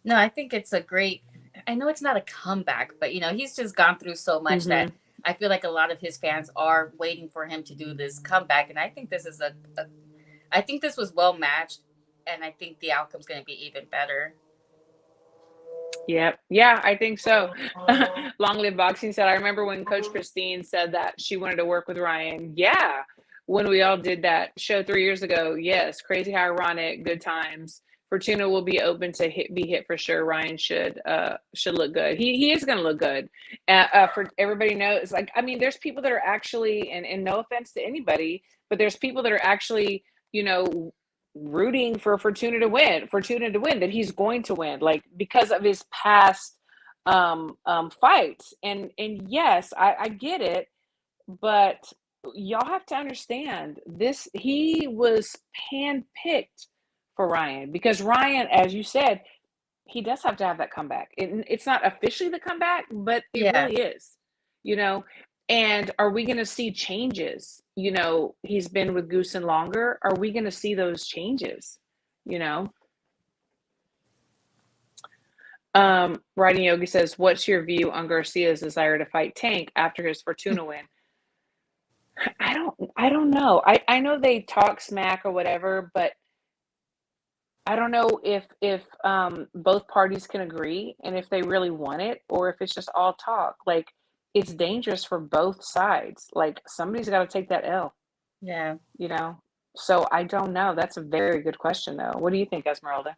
No, I think it's a great. I know it's not a comeback, but he's just gone through so much that Hmm. I feel like a lot of his fans are waiting for him to do this comeback, and I think this is I think this was well matched, and I think the outcome's going to be even better. Yep. Yeah, I think so. Long Live Boxing said, I remember when Coach Christine said that she wanted to work with Ryan. Yeah. When we all did that show 3 years ago. Yes. Crazy how ironic. Good times. Fortuna will be open to be hit for sure. Ryan should look good. He is going to look good. For everybody knows, like, I mean, there's people that are actually, and no offense to anybody, but there's people that are actually, you know, rooting for Fortuna to win, that he's going to win, like because of his past fights. And yes, I get it, but y'all have to understand this. He was handpicked for Ryan because Ryan, as you said, he does have to have that comeback. It's not officially the comeback, but it Yeah, really is, you know. And are we going to see changes? You know, he's been with Goosen longer. Are we going to see those changes? You know, Riding Yogi says, "What's your view on Garcia's desire to fight Tank after his Fortuna win?" I don't know. I know they talk smack or whatever, but I don't know if both parties can agree and if they really want it or if it's just all talk. Like it's dangerous for both sides. Like somebody's got to take that L, yeah. you know. So I don't know. That's a very good question, though. What do you think, Esmeralda?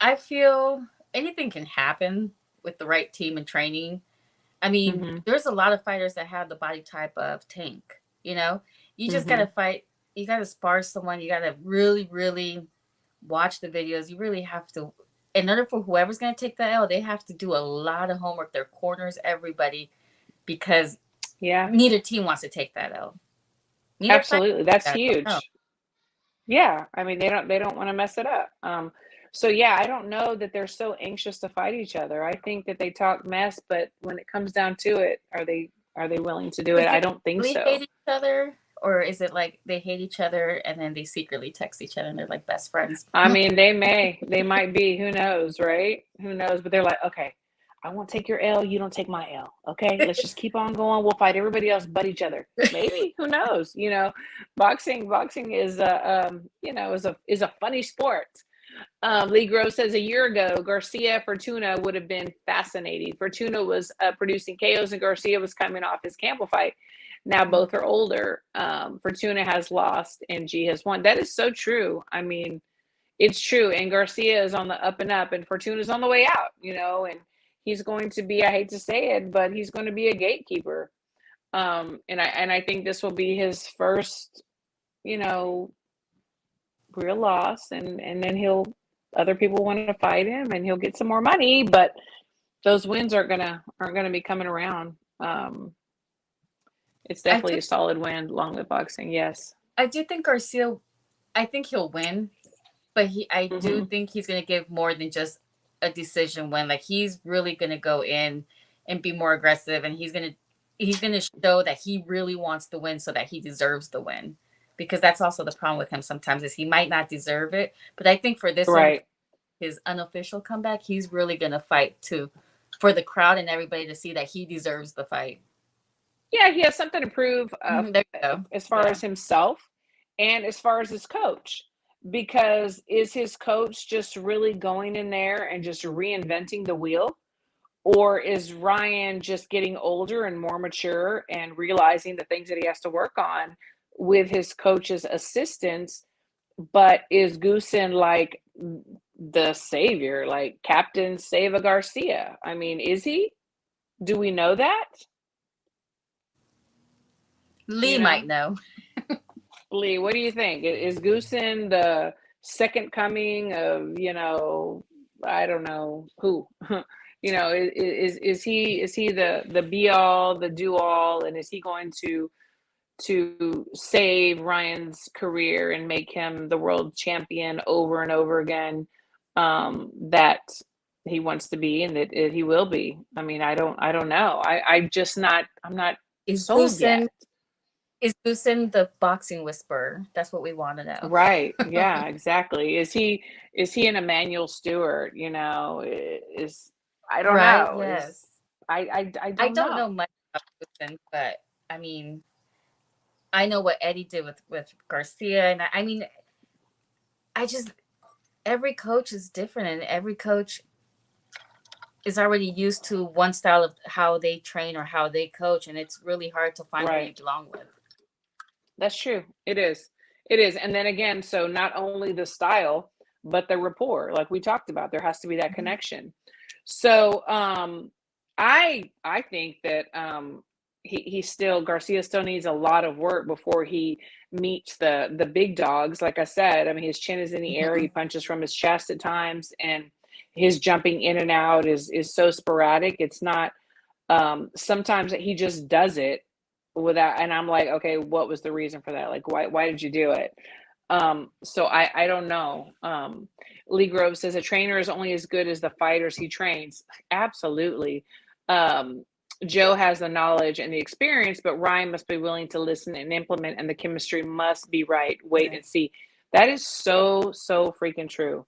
I feel anything can happen with the right team and training. I mean, Mm-hmm. there's a lot of fighters that have the body type of Tank. You know, you just Mm-hmm. gotta fight. You gotta spar someone. You gotta really, really watch the videos. You really have to. In order for whoever's gonna take the L, they have to do a lot of homework. Their corners, everybody, because Yeah, neither team wants to take that L. Neither fight absolutely. That's that. No. huge. Yeah, I mean they don't want to mess it up. So yeah, I don't know that they're so anxious to fight each other. I think that they talk mess, but when it comes down to it, are they willing to do it? But do I don't they think really hate so. each other, or is it like they hate each other and then they secretly text each other and they're like best friends? I mean, they might be, who knows, right? Who knows? But they're like, okay, I won't take your L, you don't take my L. Okay, let's just keep on going. We'll fight everybody else but each other. Maybe, who knows? Boxing is a funny sport. Lee Grove says a year ago, Garcia Fortuna would have been fascinating. Fortuna was producing KOs and Garcia was coming off his Campbell fight. Now both are older. Fortuna has lost and G has won. That is so true. I mean, it's true. And Garcia is on the up and up, and Fortuna's on the way out, and he's going to be, I hate to say it, but he's going to be a gatekeeper. And I think this will be his first, you know, real loss, and then other people want to fight him and he'll get some more money, but those wins aren't gonna be coming around. It's I definitely do, a solid win. Long Live Boxing. Yes. I do think Garcia. I think he'll win, but I do Hmm. think he's gonna give more than just a decision win. Like he's really gonna go in and be more aggressive, and he's gonna show that he really wants to win, so that he deserves the win. Because that's also the problem with him sometimes is he might not deserve it, but I think for this one, Right. his unofficial comeback, he's really gonna fight to for the crowd and everybody to see that he deserves the fight. Yeah, he has something to prove There you go. as far Yeah. as himself and as far as his coach. because is his coach just really going in there and just reinventing the wheel? Or is Ryan just getting older and more mature and realizing the things that he has to work on with his coach's assistance? But is Goosen like the savior, like Captain Save a Garcia? I mean, is he? Do we know that? Lee You might know, know. Lee, what do you think? Is Goosen the second coming of, I don't know who? Is he the be all, the do all, and is he going to save Ryan's career and make him the world champion over and over again, that he wants to be and that he will be? I mean, I don't know. I'm not Is sold yet. Goosen is Goosen the boxing whisperer? That's what we want to know. Right. Yeah, exactly. Is he an Emmanuel Stewart, is I don't Right? know. Is Yes. I I don't don't know. know much about Goosen, but I mean, I know what Eddie did with Garcia, and I mean, I just every coach is different, and every coach is already used to one style of how they train or how they coach, and it's really hard to find who you Right. belong with. That's true. It is. It is. And then again, so not only the style, but the rapport, like we talked about, there has to be that Mhm. connection. So I think that he still Garcia still needs a lot of work before he meets the big dogs. Like I said, I mean his chin is in the air, he Mhm. punches from his chest at times, and his jumping in and out is so sporadic. It's not sometimes he just does it without, and I'm like, okay, what was the reason for that? Like why did you do it? So I don't know. Lee Grove says a trainer is only as good as the fighters he trains. Absolutely. um Joe has the knowledge and the experience, but Ryan must be willing to listen and implement, and the chemistry must be right. Wait Right. and see. That is so freaking true.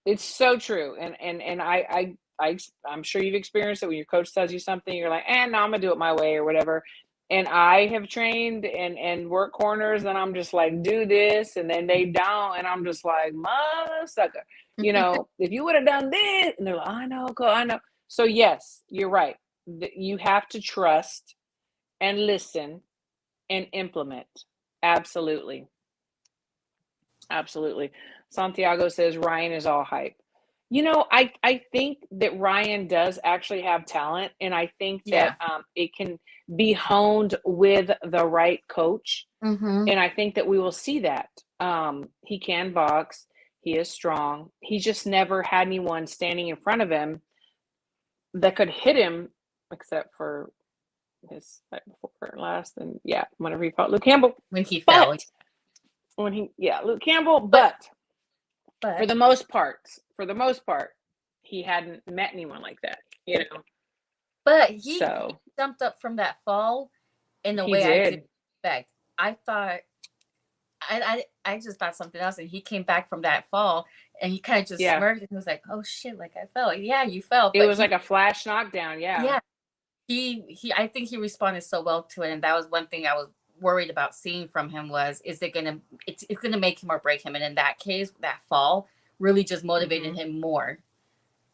It's so true. And I'm sure you've experienced it when your coach tells you something, you're like, no, I'm gonna do it my way or whatever. And I have trained and work corners, and I'm just like, do this, and then they don't, and I'm just like, mother sucker. If you would have done this, and they're like, I know, I know. So yes, you're right. You have to trust and listen and implement. Absolutely. Absolutely. Santiago says Ryan is all hype. I think that Ryan does actually have talent, and I think that Yeah. it can be honed with the right coach, Mm-hmm. and I think that we will see that. He can box. He is strong. He just never had anyone standing in front of him that could hit him, except for his fight before last, and yeah, whenever he fought Luke Campbell. When he fell, But Luke Campbell, but but for but the most part, he hadn't met anyone like that. but he So jumped up from that fall in a he way I didn't did. expect. I thought I just thought something else, and he came back from that fall, and he kind of just Yeah. smirked and was like, "Oh shit, like I fell." Yeah, you fell, It but was like a flash knockdown. Yeah. yeah, I think he responded so well to it, and that was one thing I was worried about seeing from him was is it gonna it's gonna make him or break him, and in that case, that fall really just motivated Hmm. him more.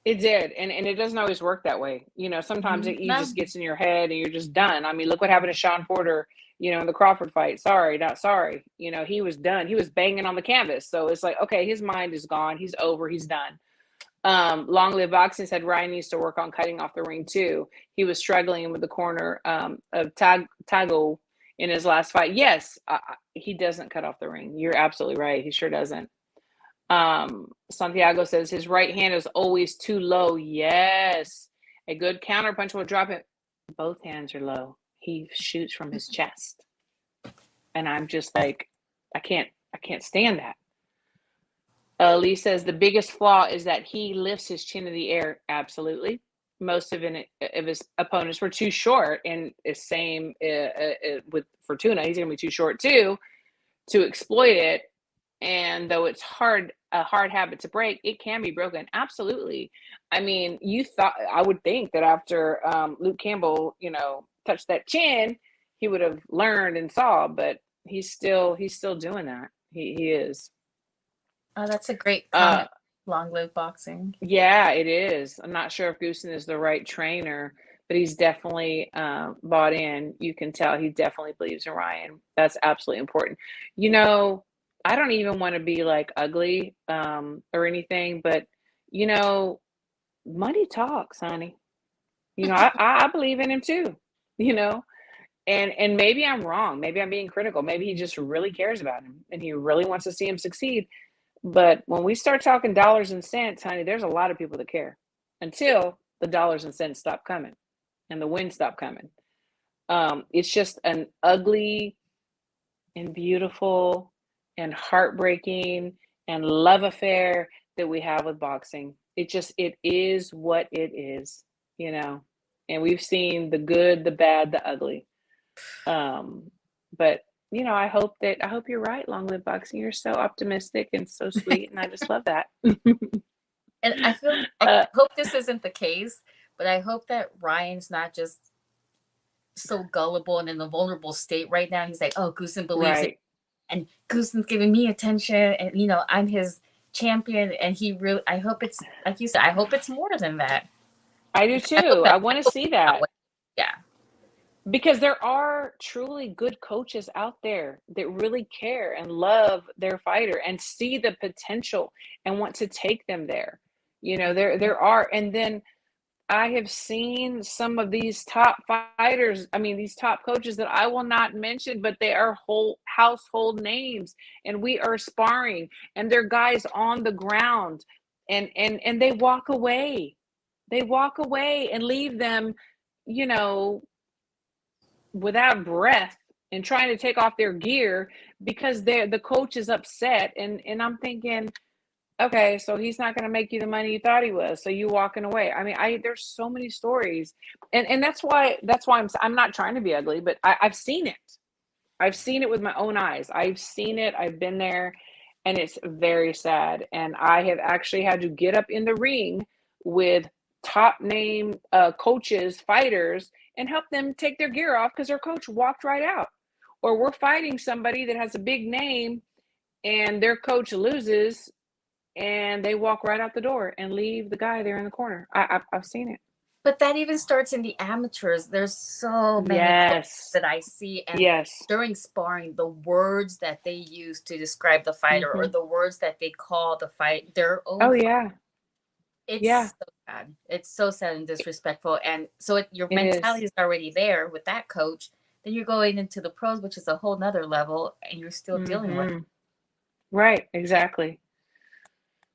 It did. And it doesn't always work that way. Sometimes you No. just gets in your head and you're just done. I mean, look what happened to Sean Porter, in the Crawford fight. Sorry, not sorry. He was done. He was banging on the canvas. So it's like, okay, his mind is gone. He's over. He's done. Long Live Boxing said Ryan needs to work on cutting off the ring too. He was struggling with the corner of Tago in his last fight. Yes, he doesn't cut off the ring. You're absolutely right. He sure doesn't. Santiago says his right hand is always too low. Yes, a good counter punch will drop it. Both hands are low. He shoots from his chest, and I'm just like, I can't stand that. Lee says the biggest flaw is that he lifts his chin in the air. Absolutely. Most of his opponents were too short, and the same with Fortuna. He's going to be too short too to exploit it. And though it's a hard habit to break, it can be broken. Absolutely. I mean, I would think that after Luke Campbell, touched that chin, he would have learned and saw, but he's still doing that. He is. Oh, that's a great Uh, comment. Long live boxing. yeah, it is. I'm not sure if Goosen is the right trainer, but he's definitely bought in. You can tell he definitely believes in Ryan. That's absolutely important. You know, I don't even want to be like ugly or anything, but you know, money talks, honey. You know, I believe in him too. You know, and maybe I'm wrong. Maybe I'm being critical. Maybe he just really cares about him and he really wants to see him succeed. But when we start talking dollars and cents, honey, there's a lot of people that care until the dollars and cents stop coming and the wins stop coming. It's just an ugly and beautiful and heartbreaking and love affair that we have with boxing. It is what it is, you know. And we've seen the good, the bad, the ugly. Um, but you know, I hope you're right, Long Live Boxing. You're so optimistic and so sweet, and I just love that. And I uh, hope this isn't the case, but I hope that Ryan's not just so gullible and in a vulnerable state right now. He's like, oh, Goosen believes it, right. and Goosen's giving me attention, and I'm his champion, and he really. I hope it's like you said. I hope it's more than that. I do too. I want to see That that way. Yeah, because there are truly good coaches out there that really care and love their fighter and see the potential and want to take them there. You know, there are, and then I have seen some of these top fighters, I mean, these top coaches that I will not mention, but they are whole household names, and we are sparring, and they're guys on the ground, and they walk away. They walk away and leave them, you know, without breath and trying to take off their gear because the coach is upset, and I'm thinking, okay, so he's not going to make you the money you thought he was. So you walking away. I mean, there's so many stories, and that's why I'm not trying to be ugly, but I've seen it. I've seen it with my own eyes. I've seen it. I've been there, and it's very sad. And I have actually had to get up in the ring with top name coaches, fighters, and help them take their gear off because their coach walked right out. Or we're fighting somebody that has a big name and their coach loses and they walk right out the door and leave the guy there in the corner. I've seen it. but that even starts in the amateurs. There's so many coaches Yes. that I see, and Yes. during sparring, the words that they use to describe the fighter or Mm-hmm. the words that they call the fight their Oh own. yeah. Yeah. It's so sad. It's so sad and disrespectful. And so your It mentality is. is already there with that coach. Then you're going into the pros, which is a whole nother level, and you're still dealing with. Mm-hmm. Right. Exactly.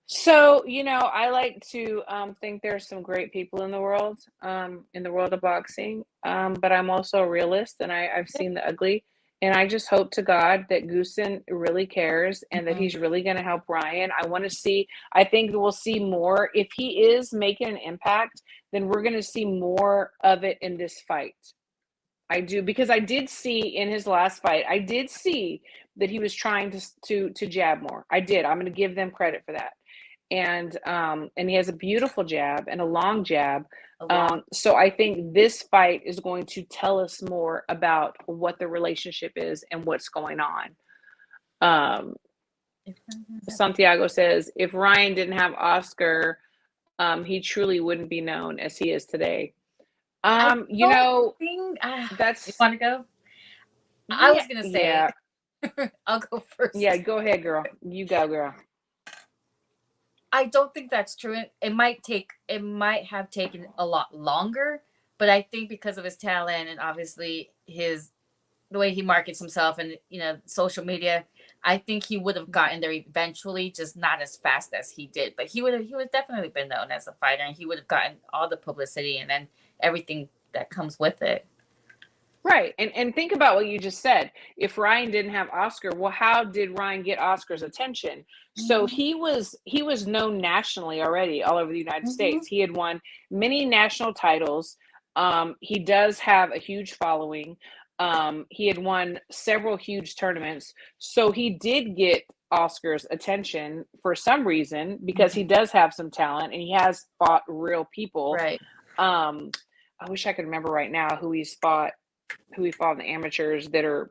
So, you know, I like to think there's some great people in the world of boxing. But I'm also a realist and I've seen the ugly. And I just hope to God that Goosen really cares and that Mhm. he's really going to help Ryan. I want to see, I think we'll see more. If he is making an impact, then we're going to see more of it in this fight. I do because I did see in his last fight, I did see that he was trying to jab more. I did. I'm going to give them credit for that, and he has a beautiful jab and a long jab. A long. So I think this fight is going to tell us more about what the relationship is and what's going on. Um, Santiago says if Ryan didn't have Oscar, he truly wouldn't be known as he is today. I You don't know, think. You that's want to go? I yeah, was gonna say. yeah, I'll go yeah. first. Go ahead, girl. You go, girl. I don't think that's true. It might take. It might have taken a lot longer, but I think because of his talent and obviously his the way he markets himself and social media, I think he would have gotten there eventually, just not as fast as he did. But he would definitely been known as a fighter, and he would have gotten all the publicity and then everything that comes with it. Right. And think about what you just said. If Ryan didn't have Oscar, well, how did Ryan get Oscar's attention? So Mm-hmm. he was known nationally already all over the United Mm-hmm. States. He had won many national titles. He does have a huge following. He had won several huge tournaments. So he did get Oscar's attention for some reason because he Mm-hmm. does have some talent and he has fought real people. Right. Um, I wish I could remember right now who he fought in the amateurs that are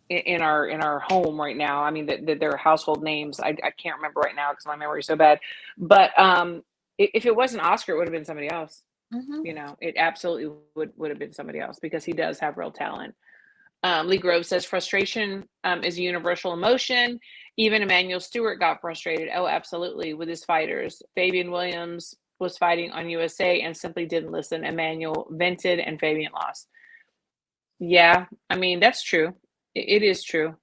in our home right now. I mean, that they're household names. I can't remember right now because my memory is so bad. But if it wasn't Oscar, it would have been somebody else. Hmm. You know, it absolutely would have been somebody else because he does have real talent. Lee Grove says frustration is a universal emotion. Even Emmanuel Stewart got frustrated. Oh, absolutely, with his fighters. Fabian Williams was fighting on USA and simply didn't listen. Emmanuel vented and Fabian lost. Yeah, I mean, that's true. It is true.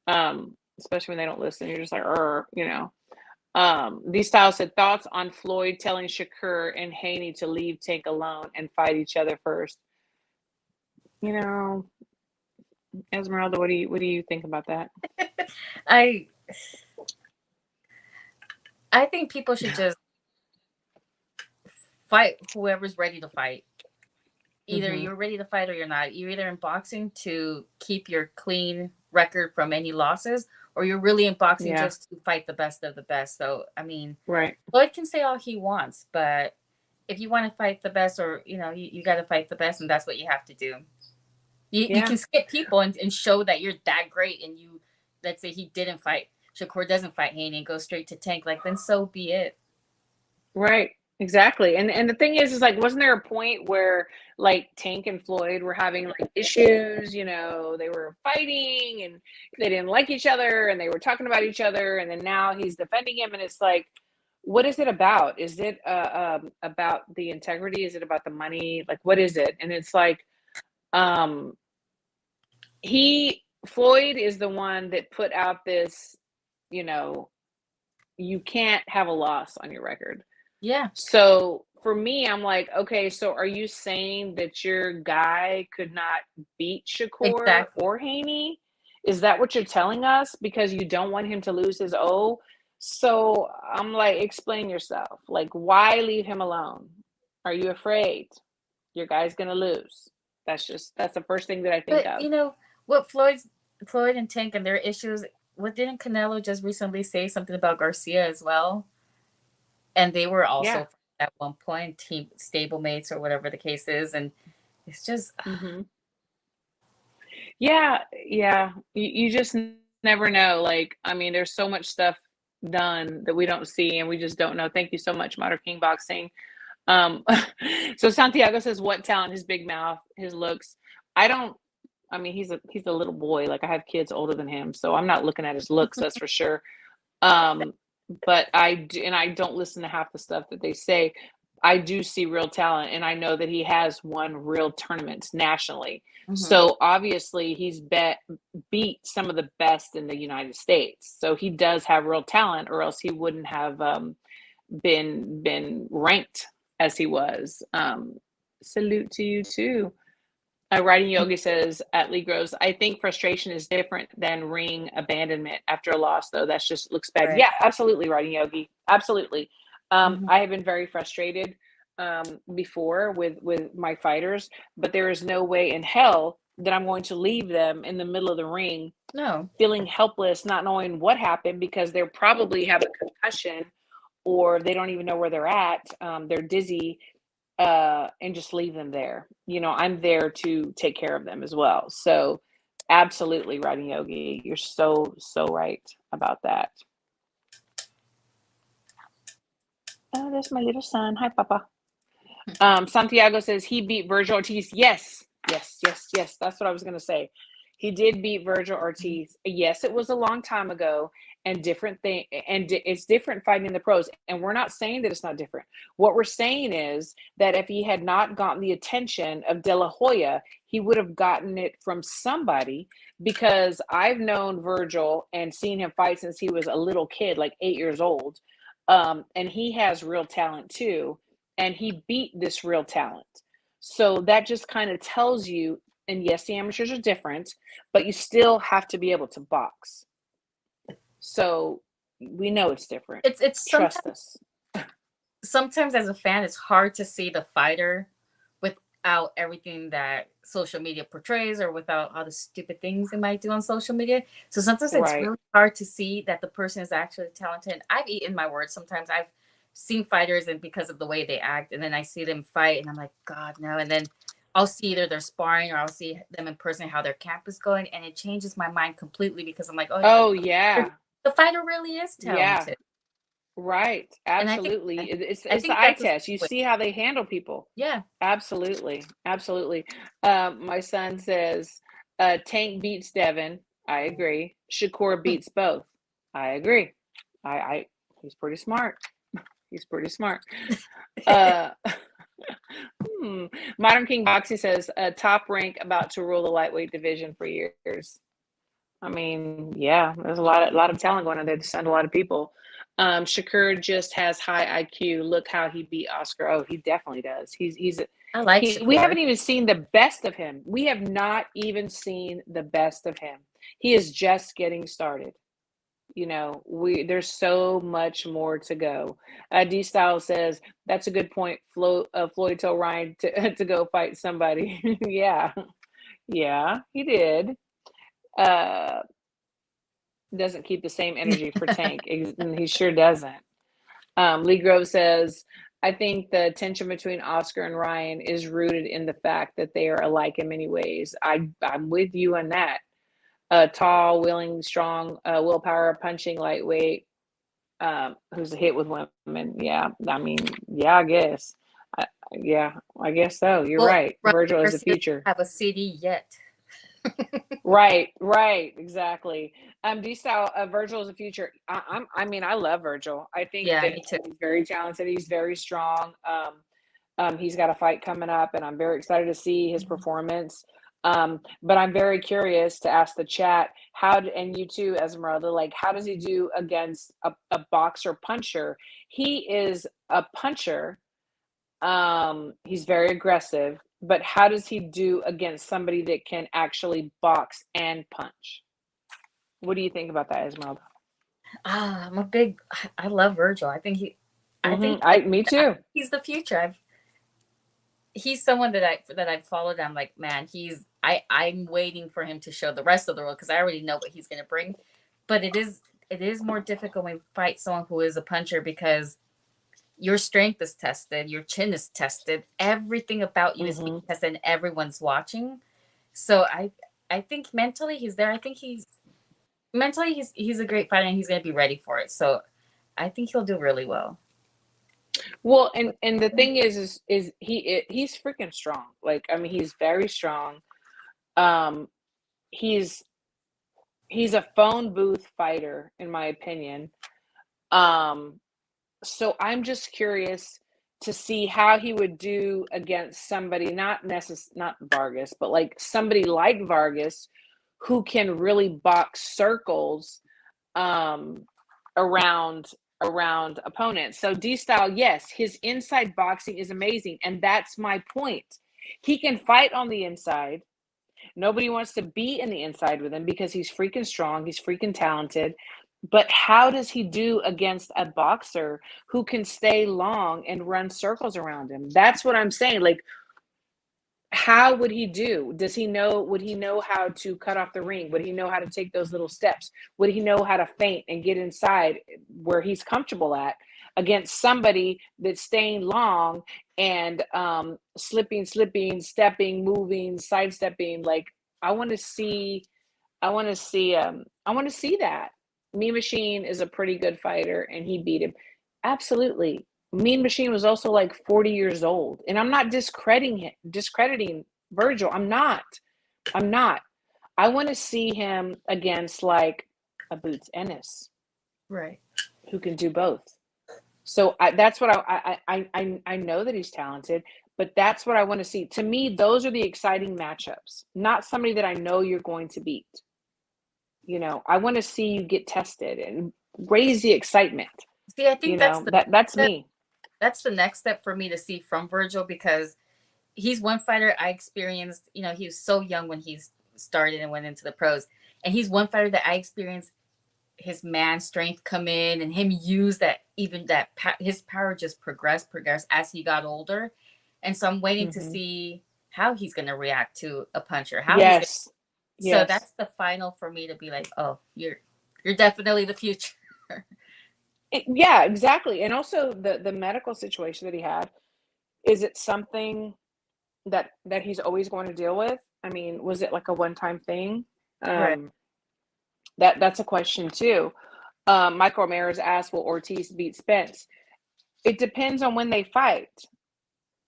Especially when they don't listen. You're just like, you know. These styles said thoughts on Floyd telling Shakur and Haney to leave Tank alone and fight each other first. You know, Esmeralda, what do you think about that? I I think people should just fight whoever's ready to fight. Either Hmm. you're ready to fight or you're not. You're either in boxing to keep your clean record from any losses, or you're really in boxing Yeah, just to fight the best of the best. So, I mean, right, Lloyd can say all he wants, but if you want to fight the best, or you got to fight the best, and that's what you have to do. You yeah, can skip people and show that you're that great, and let's say he didn't fight, Shakur doesn't fight Haney and go straight to Tank, like then so be it. right, exactly. And the thing is like, wasn't there a point where like Tank and Floyd were having like issues? You know, they were fighting and they didn't like each other, and they were talking about each other, and then now he's defending him, and it's like, what is it about? Is it about the integrity? Is it about the money? Like, what is it? And it's like, um, he Floyd is the one that put out this, you know, you can't have a loss on your record. Yeah, So for me, I'm like, okay, so are you saying that your guy could not beat Shakur exactly. or Haney? Is that what you're telling us? Because you don't want him to lose his O? So I'm like, explain yourself. Like, why leave him alone? Are you afraid your guy's gonna lose? That's the first thing that I think But of. what Floyd and Tank and their issues. What didn't Canelo just recently say something about Garcia as well? And they were Yeah. also at one point team stablemates or whatever the case is, and it's just Hmm. Yeah, yeah. You just never know. Like, I mean, there's so much stuff done that we don't see and we just don't know. Thank you so much, Modern King Boxing. Um, so Santiago says, what talent? His big mouth, his looks. I don't. I mean, he's a little boy. Like I have kids older than him, so I'm not looking at his looks. That's for sure. Um, but I do, and I don't listen to half the stuff that they say. I do see real talent, and I know that he has won real tournaments nationally. mhm. So obviously, beat some of the best in the United States. So he does have real talent, or else he wouldn't have been ranked as he was. Salute to you too. Writing Yogi says at Lee Groves, I think frustration is different than ring abandonment after a loss, though. That's just looks bad. Right. Yeah, absolutely, Writing Yogi. Absolutely. Mhm. I have been very frustrated before with my fighters, but there is no way in hell that I'm going to leave them in the middle of the ring No. feeling helpless, not knowing what happened because they probably have a concussion or they don't even know where they're at. They're dizzy, and just leave them there. You know, I'm there to take care of them as well. So, absolutely, Writing Yogi, you're so right about that. Oh, there's my little son. Hi, Papa. Santiago says he beat Virgil Ortiz. Yes, yes, yes, yes. That's what I was going to say. He did beat Virgil Mhm. Ortiz. Yes, it was a long time ago, and different thing, and it's different fighting the pros. And we're not saying that it's not different. What we're saying is that if he had not gotten the attention of De La Hoya, he would have gotten it from somebody. Because I've known Virgil and seen him fight since he was a little kid, like 8 years old, and he has real talent too, and he beat this real talent. So that just kind of tells you, and yes, the amateurs are different, but you still have to be able to box. So we know it's different. It's Trust sometimes us. as a fan, it's hard to see the fighter without everything that social media portrays or without all the stupid things they might do on social media. So sometimes it's Right. really hard to see that the person is actually talented. I've eaten my words. Sometimes I've seen fighters and because of the way they act, and then I see them fight and I'm like, God, no. And then I'll see either they're sparring or I'll see them in person, how their camp is going, and it changes my mind completely because I'm like, oh, Oh yeah. the fighter really is Yeah. talented. Right. And Absolutely. I It's the think eye that's a test. You see how they handle people. yeah. Absolutely. Absolutely. My son says, Tank beats Devin. I agree. Shakur beats both. I agree. I he's pretty smart. He's pretty smart. Uh Modern King Boxing says, top rank about to rule the lightweight division for years. I mean, yeah, there's a lot of talent going on there to send a lot of people. Shakur just has high IQ. Look how he beat Oscar. Oh, he definitely does. I like We Shakur. haven't even seen the best of him. We have not even seen the best of him. He is just getting started. There's so much more to go. D Style says that's a good point. Floyd told Ryan to to go fight somebody. Yeah, yeah, he did. Uh, doesn't keep the same energy for Tank. And he sure doesn't. Lee Grove says, I think the tension between Oscar and Ryan is rooted in the fact that they are alike in many ways. I'm with you on that. Tall, willing, strong, willpower, punching, lightweight, who's a hit with women. Yeah, I mean, yeah, I guess. Yeah, I guess so. You're Well, right. Ryan Virgil is the Garcia doesn't future. have a CD yet. Right, exactly. D-Style, Virgil is the future. I mean, I love Virgil. I think Yeah, that me too. he's very talented. He's very strong. He's got a fight coming up, and I'm very excited to see his performance. But I'm very curious to ask the chat and you too, Esmeralda, like, how does he do against a boxer puncher? He is a puncher. He's very aggressive, but how does he do against somebody that can actually box and punch? What do you think about that, Esmeralda? I'm a big. I love Virgil. I think Me too. he's the future. He's someone that I've followed. I'm like, man, I'm waiting for him to show the rest of the world because I already know what he's gonna bring. But it is more difficult when you fight someone who is a puncher because your strength is tested, your chin is tested, everything about you is being hmm tested, and everyone's watching. So I think mentally he's there. I think he's a great fighter and he's gonna be ready for it. So I think he'll do really well. Well, and the thing is he's freaking strong. Like, I mean, he's very strong. Um, he's he's a phone booth fighter, in my opinion. Um, so I'm just curious to see how he would do against somebody, not Vargas, but like somebody like Vargas, who can really box circles um, around opponents. So D Style, yes, his inside boxing is amazing, and that's my point. He can fight on the inside. Nobody wants to be in the inside with him because he's freaking strong. He's freaking talented. But how does he do against a boxer who can stay long and run circles around him? That's what I'm saying. Like, how would he do? Would he know how to cut off the ring? Would he know how to take those little steps? Would he know how to feint and get inside where he's comfortable at against somebody that's staying long and slipping, stepping, moving, sidestepping? Like, I want to see, I want to see that. Mean Machine is a pretty good fighter and he beat him. Absolutely. Mean Machine was also like 40 years old. And I'm not discrediting Virgil. I'm not. I'm not. I want to see him against like a Boots Ennis Right. who can do both. So that's what I know that he's talented, but that's what I want to see. To me, those are the exciting matchups, not somebody that I know you're going to beat. I want to see you get tested and raise the excitement. See, I think That's me. that's the next step for me to see from Virgil because he's one fighter I experienced. He was so young when he started and went into the pros, and he's one fighter that I experienced his man strength come in and him use that his power just progressed as he got older, and so I'm waiting to hmm see how he's going to react to a puncher. Yes. So Yes. that's the final for me to be like, oh, you're definitely the future. Yeah, exactly. And also the medical situation that he had, is it something that he's always going to deal with? I mean, was it like a one-time thing? Right. Um, that's a question too. Michael Ramirez asked, "Will Ortiz beat Spence?" It depends on when they fight.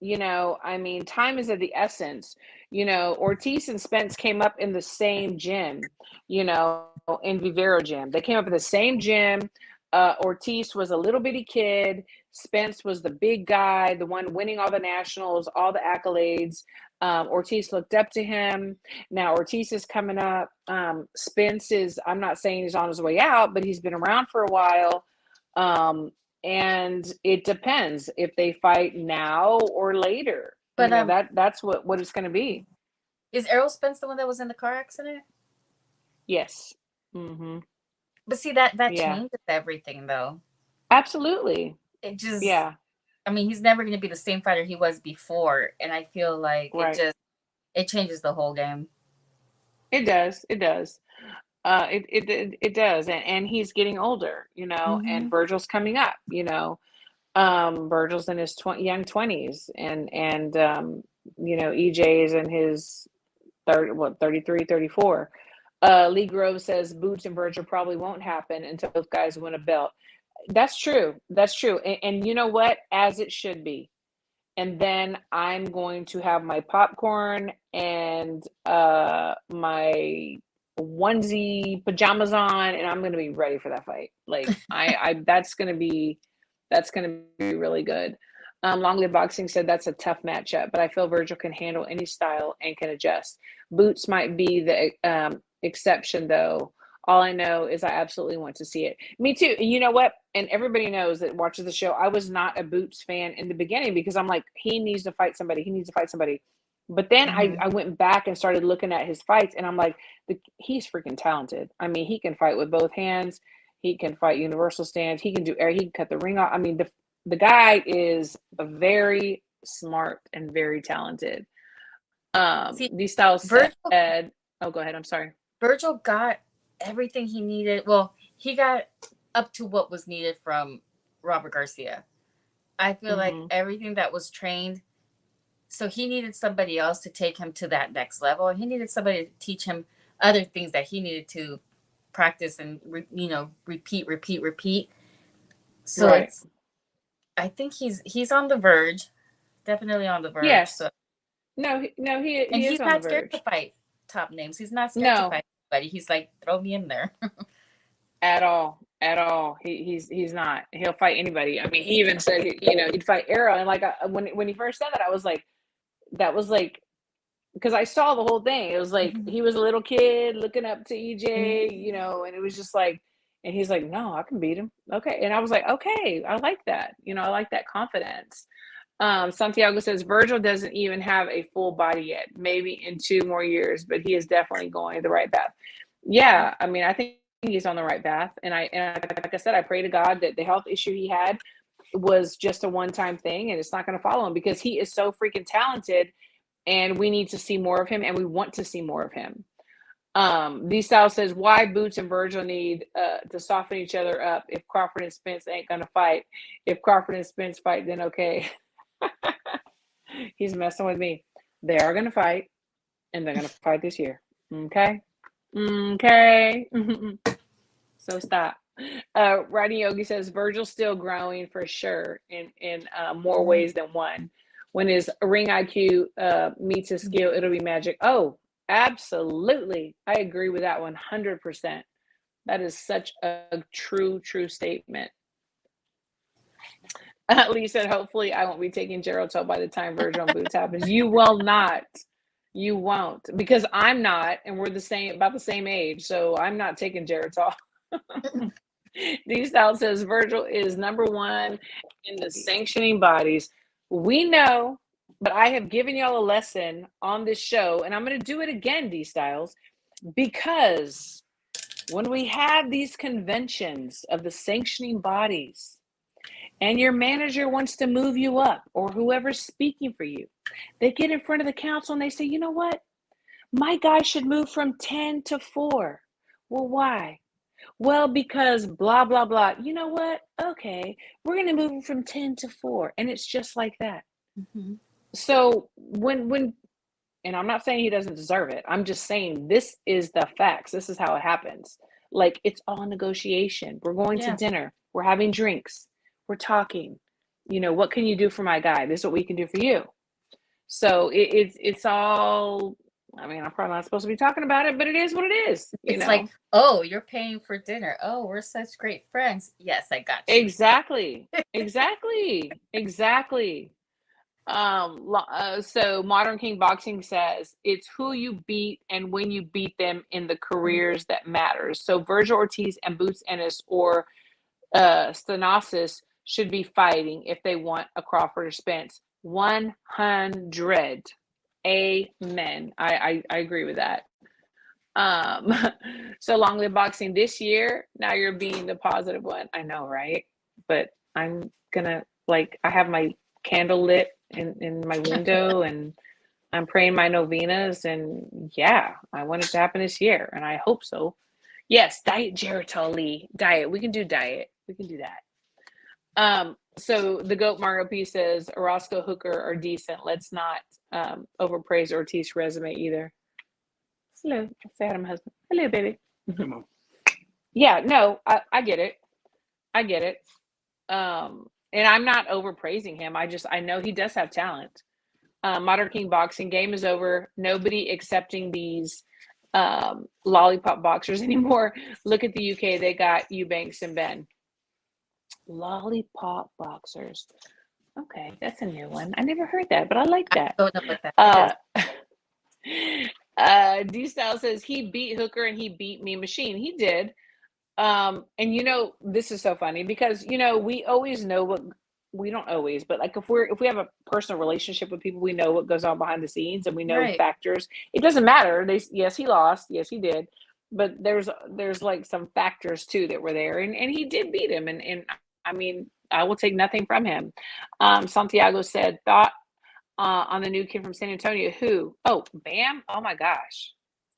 I mean, time is of the essence. Ortiz and Spence came up in the same gym, in Vivero gym. They came up in the same gym. Ortiz was a little bitty kid. Spence was the big guy, the one winning all the nationals, all the accolades. Ortiz looked up to him. Now Ortiz is coming up. Spence is, I'm not saying he's on his way out, but he's been around for a while. Um, and it depends if they fight now or later. But That's what it's going to be. is Errol Spence the one that was in the car accident? Yes. Mm-hmm. But see, that Yeah. changes everything, though. Absolutely. It just, Yeah. I mean, he's never going to be the same fighter he was before, and I feel like Right. it changes the whole game. It does. It does. It does, and he's getting older. And Mm-hmm. Virgil's coming up. Virgil's in his young 20s, and EJ is in his 33, 34. Lee Grove says Boots and Virgil probably won't happen until both guys win a belt. That's true. That's true. And you know what? As it should be. And then I'm going to have my popcorn and my onesie pajamas on, and I'm going to be ready for that fight. Like I that's going to be really good. Long Live Boxing said that's a tough matchup, but I feel Virgil can handle any style and can adjust. Boots might be the exception, though. All I know is I absolutely want to see it. Me too. And you know what? And everybody knows that watches the show. I was not a Boots fan in the beginning because I'm like, he needs to fight somebody. He needs to fight somebody. But then Mm-hmm. I went back and started looking at his fights, and I'm like, he's freaking talented. I mean, he can fight with both hands. He can fight universal stance. He can do air. He can cut the ring off. I mean, the guy is very smart and very talented. See, These styles Virgil said, oh, go ahead. I'm sorry. Virgil got everything he needed. Well, he got up to what was needed from Robert Garcia. I feel like Mm-hmm. everything that was trained. So he needed somebody else to take him to that next level, and he needed somebody to teach him other things that he needed to practice and repeat. So Right. I think he's on the verge, definitely on the verge. Yes. So, No, and he is he's on the not scared to verge. fight top names. He's not scared to No, fight anybody. He's like, throw me in there. at all, at all. He's not. He'll fight anybody. I mean, he even said he'd fight Arrow, and like when he first said that, I was like, that was like, because I saw the whole thing. It was like he was a little kid looking up to EJ, and it was just like, and he's like, no, I can beat him. Okay, and I was like, okay, I like that. I like that confidence. Santiago says Virgil doesn't even have a full body yet. Maybe in 2 more years, but he is definitely going the right path. Yeah, I mean, I think he's on the right path, and like I said, I pray to God that the health issue he had was just a one-time thing, and it's not going to follow him because he is so freaking talented, and we need to see more of him, and we want to see more of him. D Style says, why Boots and Virgil need to soften each other up if Crawford and Spence ain't going to fight. If Crawford and Spence fight, then okay. He's messing with me. They are going to fight, and they're going to fight this year. Okay? Okay. So stop. Rodney Yogi says Virgil's still growing for sure in more ways than one. When his ring IQ meets his skill, it'll be magic. Oh, absolutely. I agree with that 100%. That is such a true statement. Lee said, hopefully I won't be taking Geritol by the time Virgil and Boots happens. You will not. You won't. Because I'm not, and we're about the same age, so I'm not taking Geritol. D-Style says Virgil is number one in the sanctioning bodies. We know, but I have given y'all a lesson on this show, and I'm going to do it again, D-Styles, because when we have these conventions of the sanctioning bodies, and your manager wants to move you up, or whoever's speaking for you, they get in front of the council and they say, you know what? My guy should move from 10 to 4. Well, why? Well, because blah, blah, blah. You know what? Okay, we're going to move him from 10 to 4. And it's just like that. Mm-hmm. So when and I'm not saying he doesn't deserve it. I'm just saying this is the facts. This is how it happens. Like it's all negotiation. We're going to Yeah. dinner. We're having drinks. We're talking. You know, what can you do for my guy? This is what we can do for you. So it's all. I mean, I'm probably not supposed to be talking about it, but it is what it is. You It's like, know. oh, you're paying for dinner. Oh, we're such great friends. Yes, I got you. Exactly. Exactly. Exactly. So Modern King Boxing says it's who you beat and when you beat them in the careers that matters. So Virgil Ortiz and Boots Ennis or Stenosis should be fighting if they want a Crawford or Spence. 100. Amen. I agree with that. Um, so Long Live Boxing this year. Now you're being the positive one. I know, right? But I'm gonna like I have my candle lit in my window and I'm praying my novenas and yeah, I want it to happen this year and I hope so. Yes, diet Geritol diet. We can do diet. We can do that. So the goat Margo P says Orozco Hooker are decent. Let's not overpraise Ortiz's resume either. Hello. Say hi to my husband. Hello, baby. Come on. Yeah, no, I get it. I get it. And I'm not overpraising him. I know he does have talent. Modern King Boxing game is over. Nobody accepting these lollipop boxers anymore. Look at the UK. They got Eubanks and Ben. Lollipop boxers. Okay, that's a new one. I never heard that, but I like I that. don't know what that is. D Style says he beat Hooker and he beat Mean Machine. He did. And you know, this is so funny because you know, we always know what we don't always, but like if we have a personal relationship with people, we know what goes on behind the scenes and we know Right. factors. It doesn't matter. Yes, he lost, yes, he did. But there's like some factors too that were there and he did beat him and I mean I will take nothing from him. Santiago said thought on the new kid from San Antonio. Who? Oh, Bam. Oh my gosh.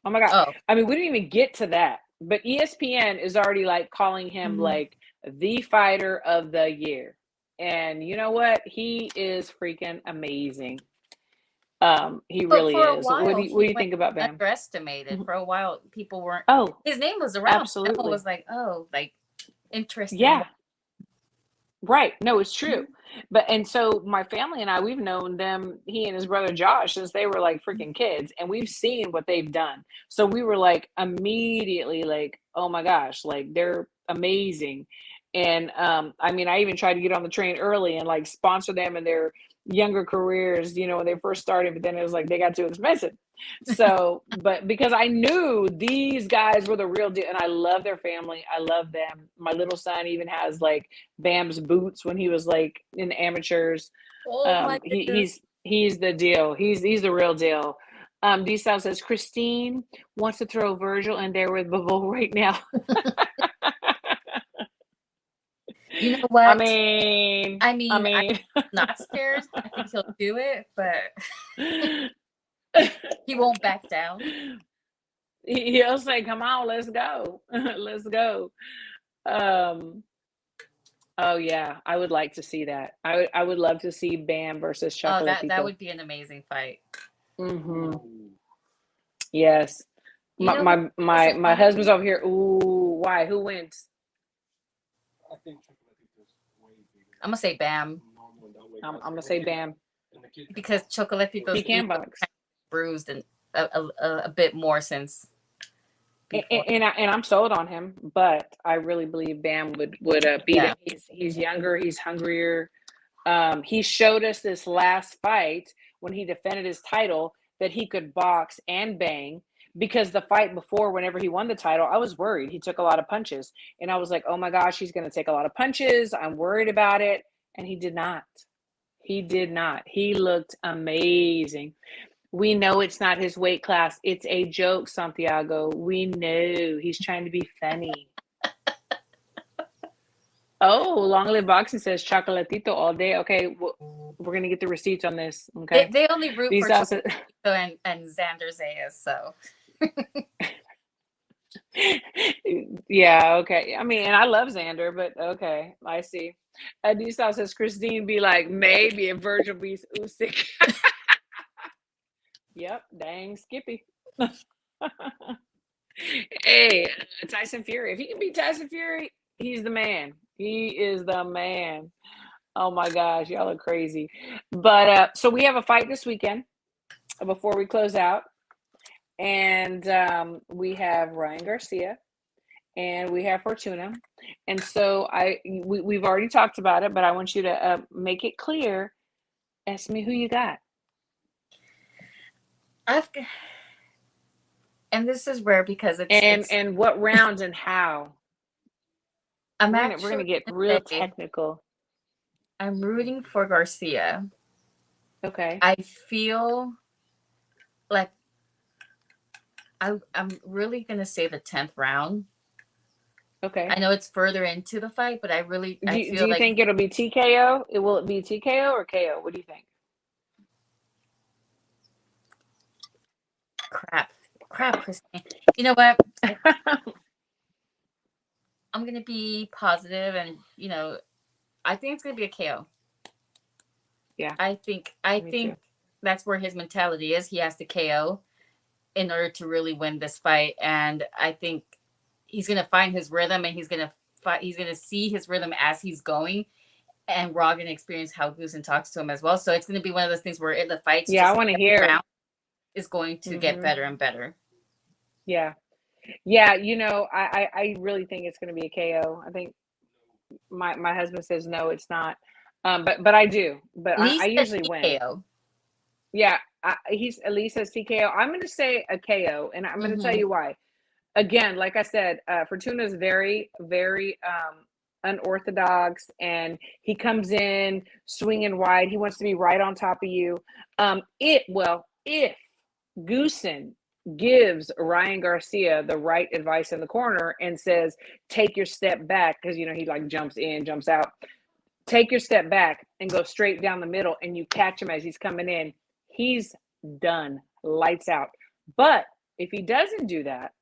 Oh my god. Oh. I mean, we didn't even get to that. But ESPN is already like calling him like the fighter of the year. And you know what? He is freaking amazing. He But really for a is. while, What do he you went think about Bam? underestimated. For a while, people weren't. Oh, His name was around. Everyone absolutely. was like, "Oh, like interested in." Yeah. Right. No, it's true. But and so my family and I, we've known them, he and his brother Josh, since they were like freaking kids, and we've seen what they've done. So we were like immediately like, oh my gosh, like they're amazing. And I mean, I even tried to get on the train early and like sponsor them in their younger careers, you know, when they first started, but then it was like they got too expensive. So, but because I knew these guys were the real deal, and I love their family, I love them. My little son even has like Bam's boots when he was like in amateurs. Oh my He, goodness! he's the deal. He's the real deal. D Style says Christine wants to throw Virgil in there with Bavol right now. You know I what? mean, I I'm mean, not scared. I think he'll do it, but he won't back down. he'll say, "Come on, let's go, let's go." Um, oh yeah, I would like to see that. I would love to see Bam versus Oh, that Chocolatito. would be an amazing fight. Hmm. Yes. You know who was My husband's lying? over here. Ooh, why? Who wins? I'm gonna say Bam I'm gonna say Bam. because He Chocolatito's can ego box. kind of bruised and a bit more since before. And I'm sold on him, but I really believe Bam would beat Yeah. him. He's younger, he's hungrier. He showed us this last fight when he defended his title that he could box and bang. Because the fight before, whenever he won the title, I was worried. He took a lot of punches, and I was like, "Oh my gosh, he's going to take a lot of punches. I'm worried about it." And he did not. He did not. He looked amazing. We know it's not his weight class. It's a joke, Santiago. We know he's trying to be funny. Oh, Long Live Boxing says chocolatito all day. Okay, we're gonna get the receipts on this. They, Okay, they only root these for also. Chocolatito and Xander Zayas, so Yeah, okay. I mean, and I love Xander, but okay, I see. Adisa says Christine be like, maybe if Virgil beats Usyk. Yep, dang Skippy. Hey, Tyson Fury. If he can beat Tyson Fury, he's the man. He is the man. Oh my gosh, y'all are crazy. But so we have a fight this weekend before we close out. And we have Ryan Garcia and we have Fortuna. And so we've already talked about it, but I want you to make it clear. Ask me who you got. I've, and this is rare because And what rounds and how. I'm We're actually gonna get gonna real say technical. I'm rooting for Garcia. Okay. I feel like I'm really gonna say the 10th round. Okay. I know it's further into the fight, but I Do feel you like think it'll be TKO? Will it be TKO or KO? What do you think? crap, Christine. You know what? I'm gonna be positive, and I think it's gonna be a KO. Yeah. I think Me too. that's where his mentality is. He has to KO in order to really win this fight, and I think he's gonna find his rhythm, and he's gonna fight. He's gonna see his rhythm as he's going, and we're all gonna experience how Goosen talks to him as well. So it's gonna be one of those things where in the fights, Yeah, I just want to every hear it. round is going to get better and better. Yeah. Yeah, I really think it's going to be a KO. I think my husband says no, it's not. But I do. But Lee I said usually win. TKO. Yeah, he's at least says TKO. I'm going to say a KO, and I'm going to tell you why. Again, like I said, Fortuna is very, very unorthodox, and he comes in swinging wide. He wants to be right on top of you. If Goosen gives Ryan Garcia the right advice in the corner and says, take your step back, because he like jumps in, jumps out. Take your step back and go straight down the middle, and you catch him as he's coming in. He's done. Lights out. But if he doesn't do that,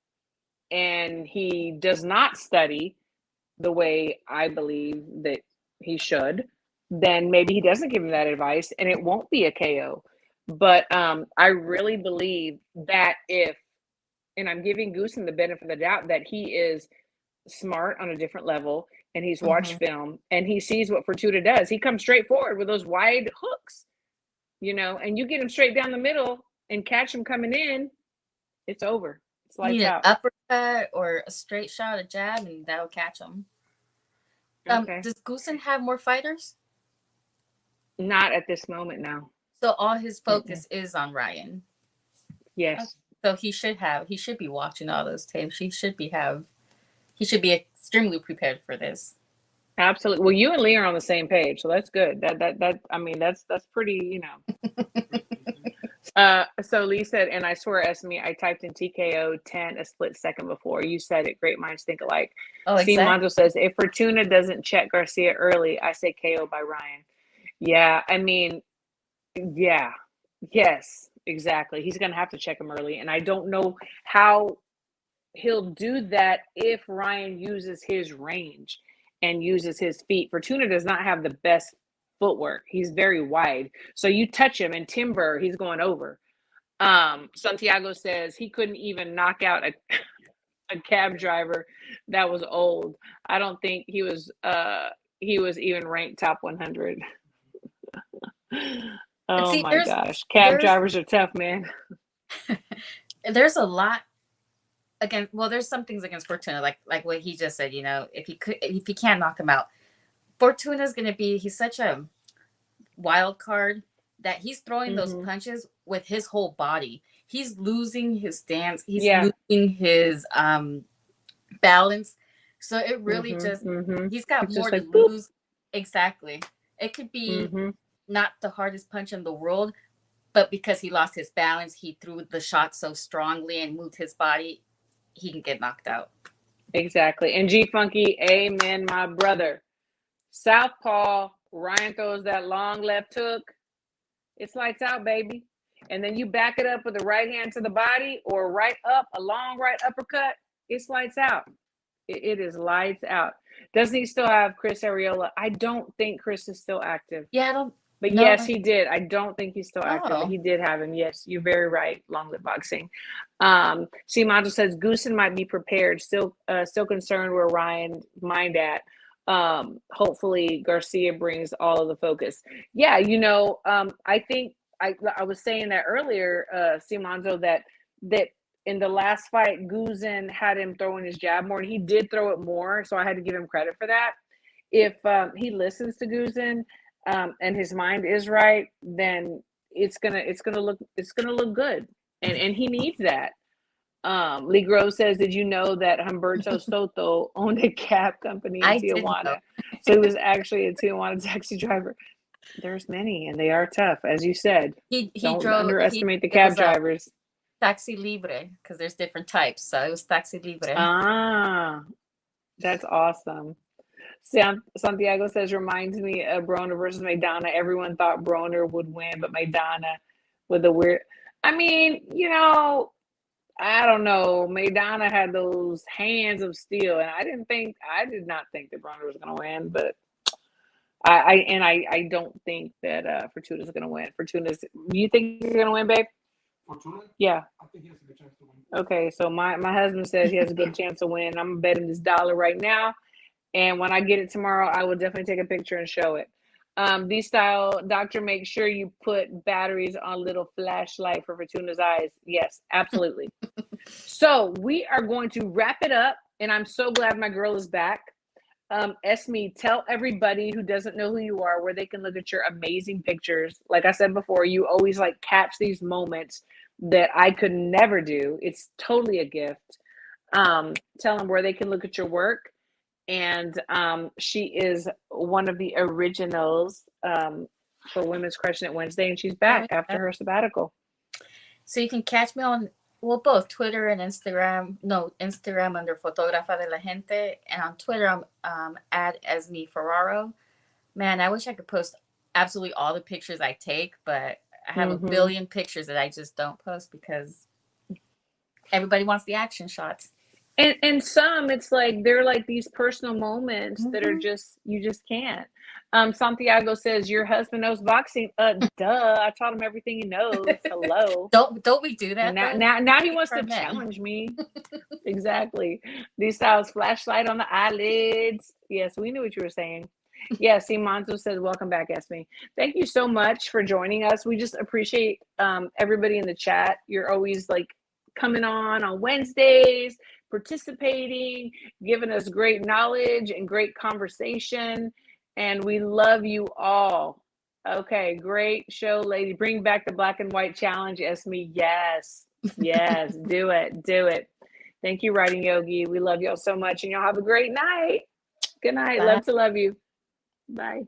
and he does not study the way I believe that he should, then maybe he doesn't give him that advice and it won't be a KO. But I really believe that and I'm giving Goosen the benefit of the doubt, that he is smart on a different level, and he's watched film, and he sees what Fortuna does. He comes straight forward with those wide hooks, and you get him straight down the middle and catch him coming in, it's over. It's You lights need an out. uppercut or a straight shot, a jab, and that'll catch him. Okay. Does Goosen have more fighters? Not at this moment now. So all his focus is on Ryan. Yes. So he should be watching all those tapes. He should be extremely prepared for this. Absolutely. Well, you and Lee are on the same page, so that's good. I mean, that's pretty, So Lee said, and I swear, Esme, I typed in TKO 10 a split second before. You said it. Great minds think alike. Oh, Steve exactly. Monzo says, if Fortuna doesn't check Garcia early, I say KO by Ryan. Yeah, I mean, yeah. Yes, exactly. He's going to have to check him early, and I don't know how he'll do that if Ryan uses his range and uses his feet. Fortuna does not have the best footwork. He's very wide. So you touch him and timber, he's going over. Santiago says he couldn't even knock out a cab driver that was old. I don't think he was even ranked top 100. Oh See, my gosh. Cab drivers are tough, man. There's a lot against, well, there's some things against Fortuna, like what he just said, if he can't knock him out, Fortuna's gonna be, he's such a wild card that he's throwing those punches with his whole body. He's losing his stance, he's losing his balance. So it really just he's got it's more like, to boop. lose. Exactly. It could be not the hardest punch in the world, but because he lost his balance, he threw the shot so strongly and moved his body, he can get knocked out. Exactly. And G Funky, amen, my brother. Southpaw, Ryan throws that long left hook. It's lights out, baby. And then you back it up with the right hand to the body, or right up, a long right uppercut. it's lights out. It is lights out. Doesn't he still have Chris Arreola? I don't think Chris is still active. Yeah, I don't But know. yes, he did. I don't think he's still active, but Oh. he did have him. Yes, you're very right. Long live boxing. Simonto says Goosen might be prepared. Still concerned where Ryan mind at. Hopefully Garcia brings all of the focus. Yeah, I think I was saying that earlier, Simonto, that in the last fight, Goosen had him throwing his jab more, and he did throw it more. So I had to give him credit for that. If he listens to Goosen, and his mind is right, then it's gonna look good, and he needs that. Lee Grove says, "Did you know that Humberto Soto owned a cab company in I didn't know. Tijuana? So he was actually a Tijuana taxi driver. There's many, and they are tough, as you said. He Don't drove. underestimate the It cab was drivers. Taxi Libre, because there's different types. So it was Taxi Libre. Ah, that's awesome." Santiago says, reminds me of Broner versus Maidana. Everyone thought Broner would win, but Maidana with the weird. I mean, I don't know. Maidana had those hands of steel, and I did not think that Broner was going to win, but I don't think that Fortuna's going to win. Fortuna's. You think he's going to win, babe? Fortuna? Yeah. I think he has a good chance to win. Okay, so my husband says he has a good chance to win. I'm gonna bet him this $1 right now. And when I get it tomorrow, I will definitely take a picture and show it. D-Style, doctor, make sure you put batteries on little flashlight for Fortuna's eyes. Yes, absolutely. So we are going to wrap it up, and I'm so glad my girl is back. Esme, tell everybody who doesn't know who you are where they can look at your amazing pictures. Like I said before, you always catch these moments that I could never do. It's totally a gift. Tell them where they can look at your work. And she is one of the originals for Women's Crushing It Wednesday, and she's back after her sabbatical. So you can catch me on both Twitter and Instagram. No, Instagram under Fotógrafa de la Gente, and on Twitter I'm at Esme Ferraro. Man, I wish I could post absolutely all the pictures I take, but I have a billion pictures that I just don't post because everybody wants the action shots. And some, it's they're these personal moments that are you just can't. Santiago says your husband knows boxing. Duh! I taught him everything he knows. Hello. Don't we do that? Now he wants to challenge me. Exactly. These styles, flashlight on the eyelids. Yes, we knew what you were saying. Yes, Simonto says, welcome back, Esme. Thank you so much for joining us. We just appreciate everybody in the chat. You're always coming on Wednesdays, participating, giving us great knowledge and great conversation. And we love you all. Okay, great show, lady. Bring back the black and white challenge, Esme. Yes, do it. Thank you, Writing Yogi. We love y'all so much, and y'all have a great night. Good night. Bye. Love to love you. Bye.